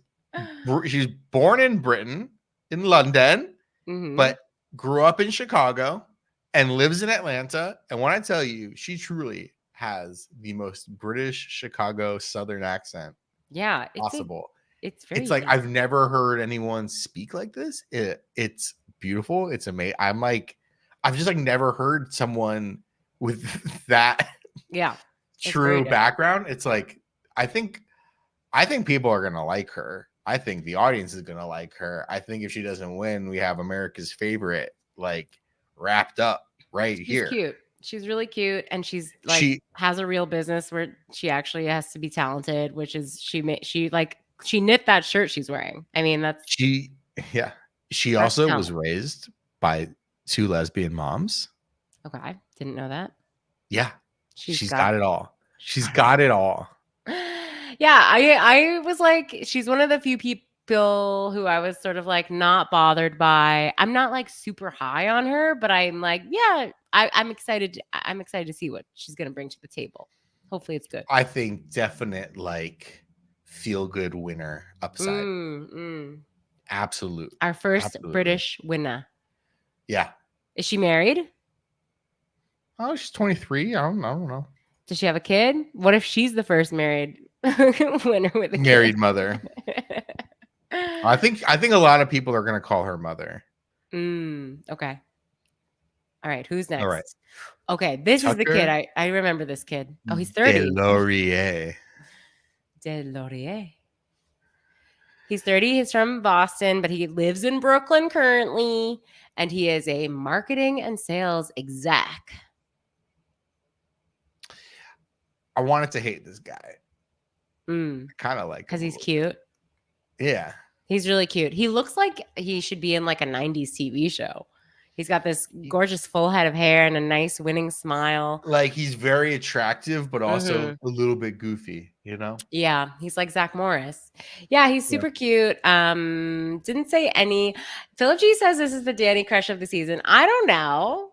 born in Britain, in London, but grew up in Chicago and lives in Atlanta. And when I tell you, she truly has the most British Chicago Southern accent possible. It's like I've never heard anyone speak like this. It's beautiful. It's amazing. I've just like never heard someone with that true background. It's like I think people are gonna like her. I think the audience is gonna like her. I think if she doesn't win, we have America's favorite like wrapped up she's here.
Cute. She's really cute, and she's like she has a real business where she actually has to be talented, which is she knit that shirt she's wearing. I mean, that's
she also was raised by 2 lesbian moms.
Okay, didn't know that.
Yeah, she's got it all. She's got it all.
Yeah, I was like, she's one of the few people who I was sort of like not bothered by. I'm not like super high on her, but I'm like, yeah, I'm excited. I'm excited to see what she's gonna bring to the table. Hopefully, it's good.
I think definite like feel good winner upside. Absolute.
Our first British winner.
Yeah.
Is she married?
Oh, she's 23. I don't know.
Does she have a kid? What if she's the first married winner with a
married mother? I think a lot of people are going to call her mother.
Okay. All right. Who's next?
All right.
Okay. This is the kid. I remember this kid. Oh, he's 30.
Delorier.
He's 30. He's from Boston, but he lives in Brooklyn currently. And he is a marketing and sales exec.
I wanted to hate this guy. Kind of like
because he's cute.
Yeah.
He's really cute. He looks like he should be in like a 90s TV show. He's got this gorgeous full head of hair and a nice winning smile.
Like he's very attractive, but also a little bit goofy, you know?
Yeah. He's like Zach Morris. Yeah. He's super cute. Didn't say any. Philip G says this is the Dani crush of the season. I don't know.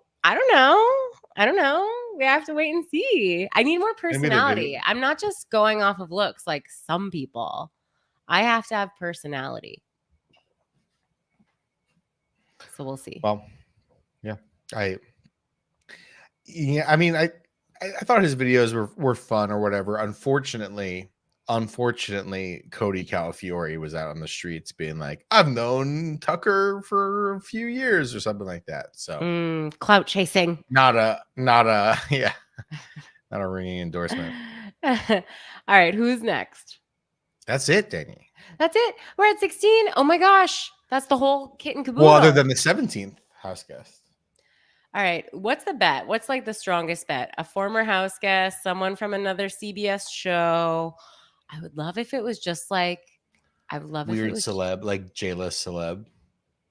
We have to wait and see. I need more personality. I'm not just going off of looks like some people. I have to have personality. So we'll see.
Well, yeah. I mean, I thought his videos were fun or whatever. Unfortunately, Cody Calafiore was out on the streets being like, I've known Tucker for a few years or something like that. So
clout chasing.
Not a ringing endorsement.
All right, who's next?
That's it, Dani.
That's it. We're at 16. Oh my gosh. That's the whole kit and caboodle.
Well, other than the 17th house guest.
All right. What's the bet? What's like the strongest bet? A former house guest, someone from another CBS show. I would love if it was just like, I would love if it
Weird
was.
celeb, like J-list celeb.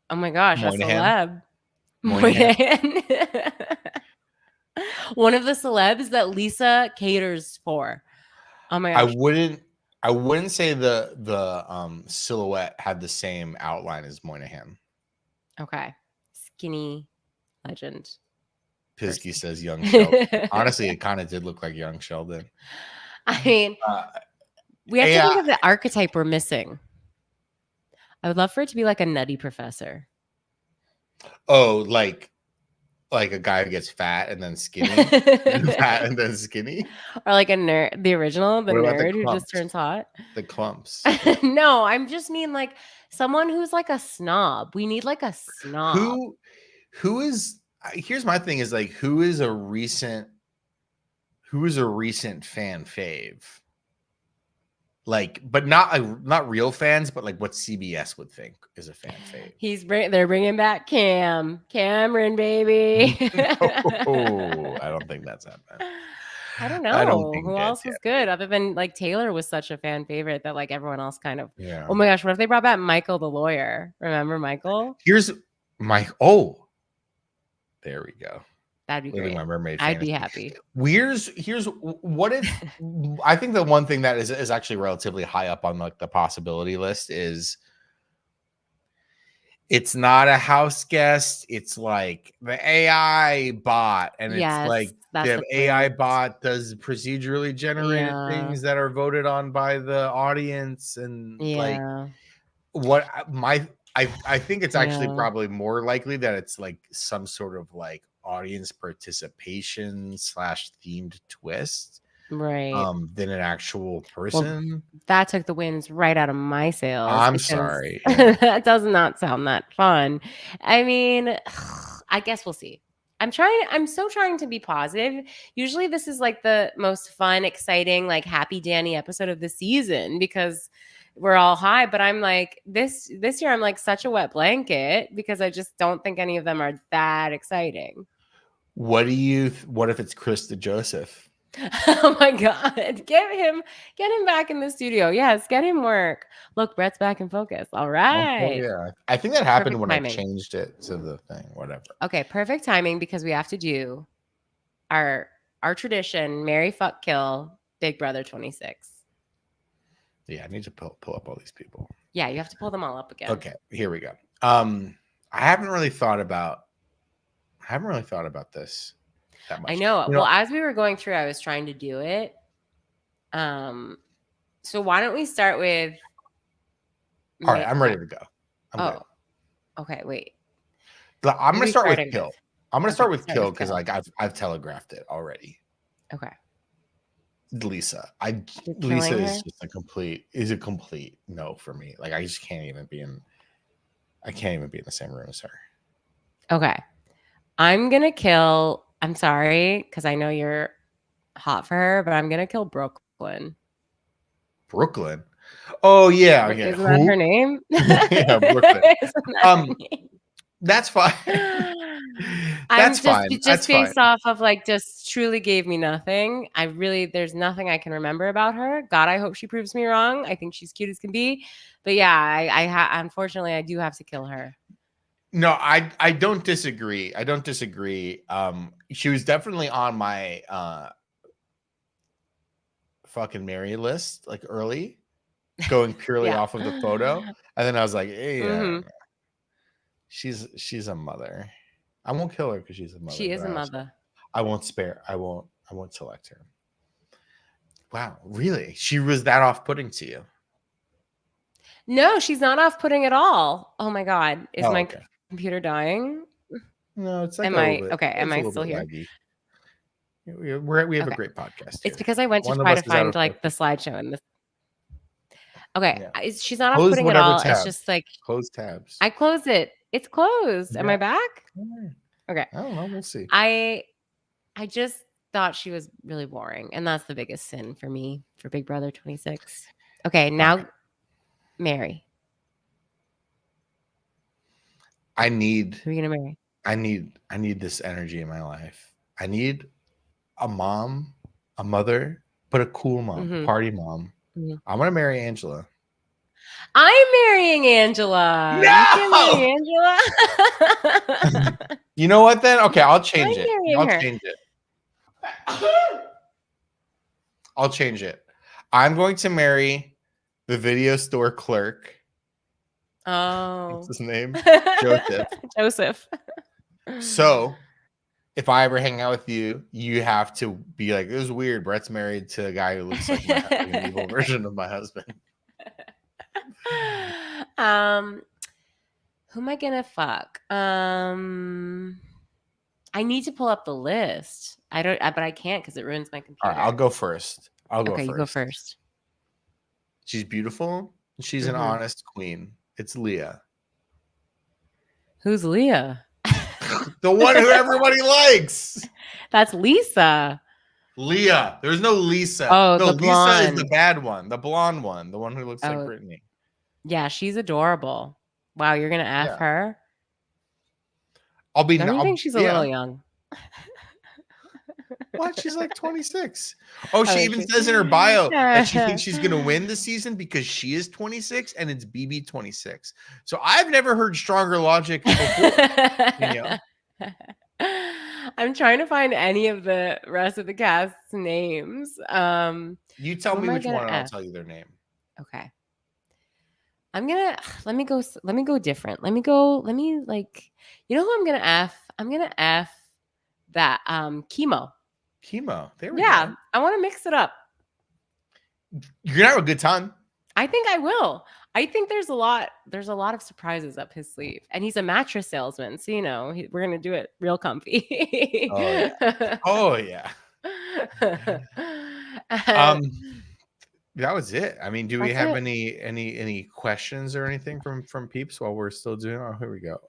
Oh my gosh, a
Moynihan.
celeb.
Moynihan.
One of the celebs that Lisa caters for. Oh my gosh.
I wouldn't say the silhouette had the same outline as Moynihan.
Okay. Skinny legend.
Pisky says young Sheldon. Honestly, it kind of did look like young Sheldon.
I mean, we have to think of the archetype we're missing. I would love for it to be like a nutty professor.
Oh, like a guy who gets fat and then skinny, and fat and then skinny,
or like a nerd, the original, the nerd who just turns hot.
The clumps.
No, I'm just mean like someone who's like a snob. We need like a snob.
Who is? Here's my thing: is like who is a recent fan fave? Like, but not real fans, but like what CBS would think is a fan fave.
They're bringing back Cameron, baby.
Oh, I don't think that's happening.
I don't know who else was good other than like Taylor was such a fan favorite that like everyone else kind of. Yeah. Oh my gosh, what if they brought back Michael the lawyer? Remember Michael?
Here's my oh, there we go.
That'd be great.
My mermaid.
I'd be happy.
Here's what if I think the one thing that is actually relatively high up on like the possibility list is it's not a house guest, it's like the AI bot, and it's like the AI bot does procedurally generated things that are voted on by the audience, and like what I think it's actually probably more likely that it's like some sort of like audience participation / themed twist,
right?
Than an actual person.
Well, that took the winds right out of my sails.
I'm sorry.
That does not sound that fun. I mean, I guess we'll see. I'm so trying to be positive. Usually this is like the most fun, exciting, like happy Dani episode of the season because we're all high, but I'm like this year I'm like such a wet blanket because I just don't think any of them are that exciting.
What if it's Krista Joseph?
Oh my God. Get him back in the studio. Yes, get him work. Look, Brett's back in focus. All right.
Okay, yeah. I think that happened when I changed it to the thing, whatever.
Okay, perfect timing because we have to do our tradition, Marry, Fuck, Kill, Big Brother 26.
Yeah, I need to pull up all these people.
Yeah, you have to pull them all up again.
Okay, here we go. I haven't really thought about this that much.
I know. Well, as we were going through, I was trying to do it. So why don't we start with?
All right, I'm ready to go.
Okay. Wait.
I'm gonna start with Kill. I'm gonna start with Kill because like I've telegraphed it already.
Okay.
Lisa. Lisa is just a complete no for me. Like I just can't even be in the same room as her.
Okay. I'm gonna kill. I'm sorry, because I know you're hot for her, but I'm gonna kill Brooklyn.
Brooklyn? Oh yeah.
Isn't that her name?
Yeah, Brooklyn. That's fine. That's fine.
Just based off of like just truly gave me nothing. There's nothing I can remember about her. God, I hope she proves me wrong. I think she's cute as can be. But yeah, unfortunately I do have to kill her.
No, I don't disagree. She was definitely on my fucking Mary list, like early, going purely off of the photo. And then I was like, hey, she's a mother. I won't kill her because she's a mother.
She is a mother.
I won't select her. Wow, really? She was that off-putting to you?
No, she's not off-putting at all. Oh my God. Is my computer dying?
No, it's like
am I still here?
Laggy. We have a great podcast.
It's because I went to try to find like the slideshow and the. Okay, she's not off-putting at all. It's just like
close tabs.
I closed it. It's closed. Yeah. Am I back? Okay.
I don't know. We'll see.
I just thought she was really boring, and that's the biggest sin for me for Big Brother 26. Okay, now Mary.
I need
Who are you gonna marry?
I need this energy in my life. I need a mom, a mother, but a cool mom, a
Mhm.
party mom.
Mhm.
I'm gonna marry Angela.
I'm marrying Angela. You can't
No!
marry Angela.
You know what then? Okay, I'll change
I'm
it.
marrying
I'll
her.
change it. I'll change it. I'm going to marry the video store clerk. What's
Oh.
his name? Joseph.
Joseph.
So if I ever hang out with you, you have to be like, it was weird. Brett's married to a guy who looks like an evil version of my husband.
Who am I gonna fuck? I need to pull up the list. But I can't because it ruins my
All
computer.
right, I'll go first.
Okay, you go first.
She's beautiful. She's an honest queen. It's Leah.
Who's Leah?
The one who everybody likes.
That's Lisa.
Leah. There's no Lisa.
Oh,
No,
the
Lisa is the
blonde.
bad one. The blonde one. The one who looks like
Oh,
Brittany.
yeah, she's adorable. Wow, you're gonna F
Yeah.
her?
Don't you
think she's a little young?
What? She's like 26. Oh, she
Oh,
even
is she?
says in her bio that she thinks she's going to win the season because she is 26 and it's BB26. So I've never heard stronger logic before.
I'm trying to find any of the rest of the cast's names.
You tell
who
me
am I
which one
gonna
and I'll
F?
tell you their name.
Okay. I'm gonna let me go different. Let me like, you know who I'm gonna F? I'm gonna F that chemo.
Chemo. There we
Yeah,
go.
I want to mix it up.
You're gonna have a good time.
I think I will. I think there's a lot of surprises up his sleeve, and he's a mattress salesman, so we're gonna do it real comfy.
Oh yeah. Oh yeah. That was it. I mean, do we have any questions or anything from peeps while we're still doing? Oh, here we go.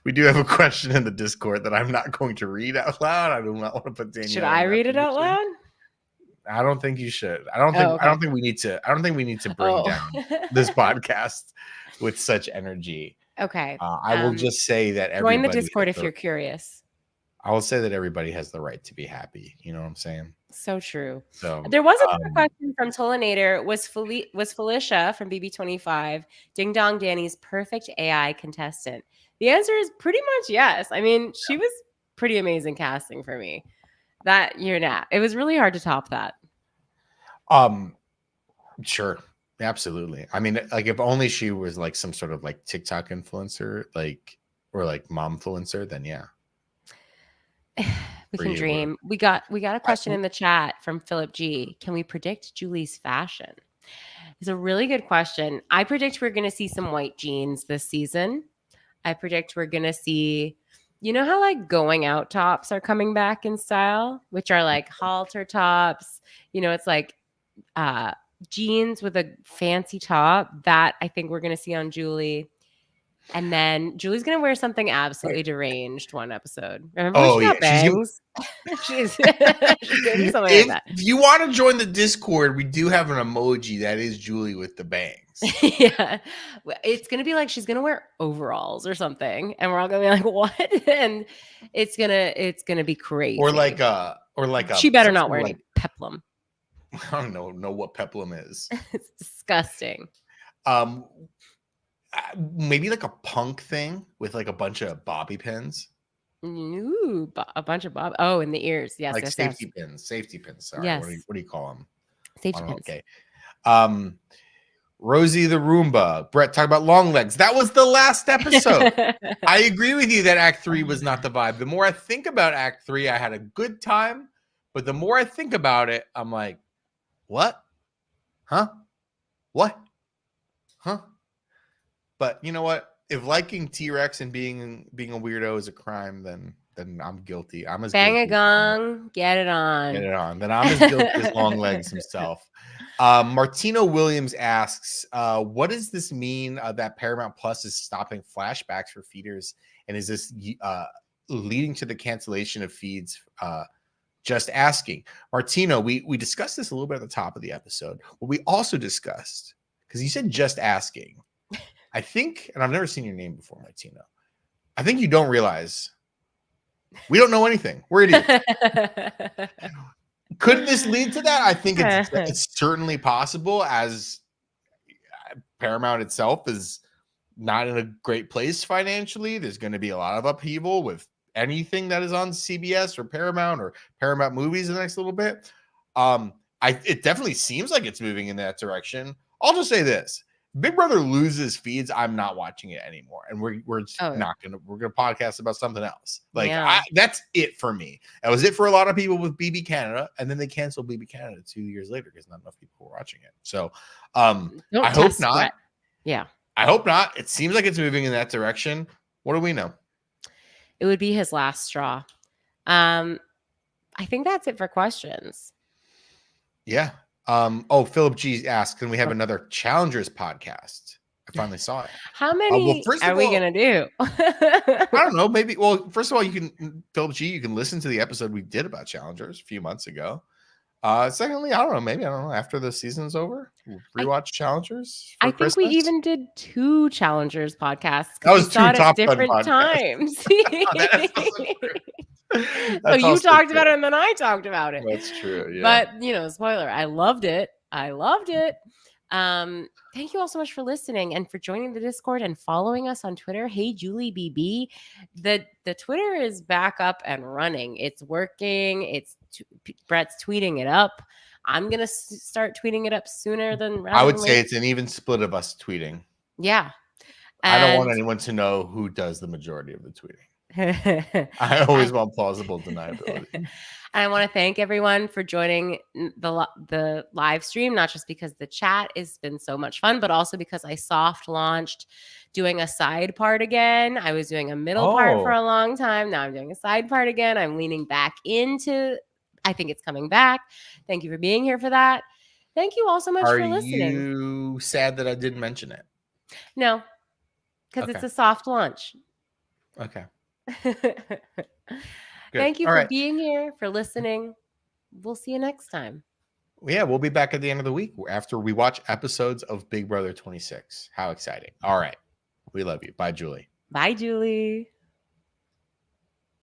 We do have a question in the Discord that I'm not going to read out loud. I do not want to put Danielle.
Should I read it out loud?
I don't think you should. I don't think we need to. I don't think we need to bring down this podcast with such energy.
Okay.
I will just say that
join the Discord if you're curious.
I will say that everybody has the right to be happy. You know what I'm saying?
So true.
So
there was a question from Tolinator. Was Felicia from BB25 Ding Dong Dani's perfect AI contestant? The answer is pretty much yes. I mean, she was pretty amazing casting for me. That year now, it was really hard to top that.
Sure. Absolutely. I mean, like if only she was like some sort of like TikTok influencer, or like mom influencer, then yeah.
We can dream. We got a question in the chat from Philip G. Can we predict Julie's fashion? It's a really good question. I predict we're going to see some white jeans this season. I predict we're going to see, you know how like going out tops are coming back in style, which are like halter tops. It's like jeans with a fancy top. That I think we're going to see on Julie. And then Julie's going to wear something absolutely deranged one episode. Remember when she got bangs? She's going to do something like that.
If you want to join the Discord, we do have an emoji that is Julie with the bangs.
Yeah. It's going to be like she's going to wear overalls or something. And we're all going to be like, what? And it's going to be crazy.
Or like a
she better not wear any peplum.
I don't know what peplum is.
It's disgusting.
Maybe like a punk thing with like a bunch of bobby pins.
Ooh, a bunch of bob. Oh, in the ears. Yes,
like
yes,
safety pins. Safety pins. Sorry.
Yes.
What do you call them?
Safety pins.
Okay. Rosie the Roomba. Brett talk about long legs. That was the last episode. I agree with you that Act 3 was not the vibe. The more I think about Act 3, I had a good time, but the more I think about it, I'm like, what? Huh? What? Huh? But you know what? If liking T-Rex and being a weirdo is a crime, then I'm guilty. I'm as
bang
guilty
a gong, get it on.
Get it on. Then I'm as guilty as long legs himself. Martino Williams asks, what does this mean that Paramount Plus is stopping flashbacks for feeders? And is this leading to the cancellation of feeds? Just asking. Martino, we discussed this a little bit at the top of the episode. What we also discussed, because you said just asking. I think, and I've never seen your name before, Martina. I think you don't realize we don't know anything. We're idiots. Could this lead to that? I think it's certainly possible, as Paramount itself is not in a great place financially. There's going to be a lot of upheaval with anything that is on CBS or Paramount Movies in the next little bit. It definitely seems like it's moving in that direction. I'll just say this: Big Brother loses feeds, I'm not watching it anymore, and we're not gonna podcast about something else. Like that's it for me. That was it for a lot of people with BB Canada, and then they canceled BB Canada 2 years later because not enough people were watching it. So I hope not.
Brett. Yeah,
I hope not. It seems like it's moving in that direction. What do we know?
It would be his last straw. I think that's it for questions.
Yeah. Philip G asked, can we have another Challengers podcast? I finally saw it.
How many are we going to do?
I don't know. Maybe. Well, first of all, Philip G, you can listen to the episode we did about Challengers a few months ago. Secondly, I don't know. Maybe, I don't know. After the season's over, we'll rewatch Challengers.
I think Christmas. We even did 2 Challengers podcasts.
That was 2 Top
different times. So you talked about it and then I talked about it.
That's true. Yeah.
But spoiler, I loved it. Thank you all so much for listening and for joining the Discord and following us on Twitter. Hey, Julie BB. The Twitter is back up and running. It's working. Brett's tweeting it up. I'm going to start tweeting it up sooner than
I would say it's an even split of us tweeting.
Yeah.
I don't want anyone to know who does the majority of the tweeting. I always want plausible deniability.
And I want to thank everyone for joining the live stream, not just because the chat has been so much fun, but also because I soft launched doing a side part again. I was doing a middle part for a long time. Now I'm doing a side part again. I'm leaning back into, I think it's coming back. Thank you for being here for that. Thank you all so much for listening.
Are you sad that I didn't mention it?
No, because it's a soft launch.
Okay.
Thank you for being here, for listening. We'll see you next time.
Yeah, we'll be back at the end of the week after we watch episodes of Big Brother 26. How exciting. All right. We love you. Bye, Julie.
Bye, Julie.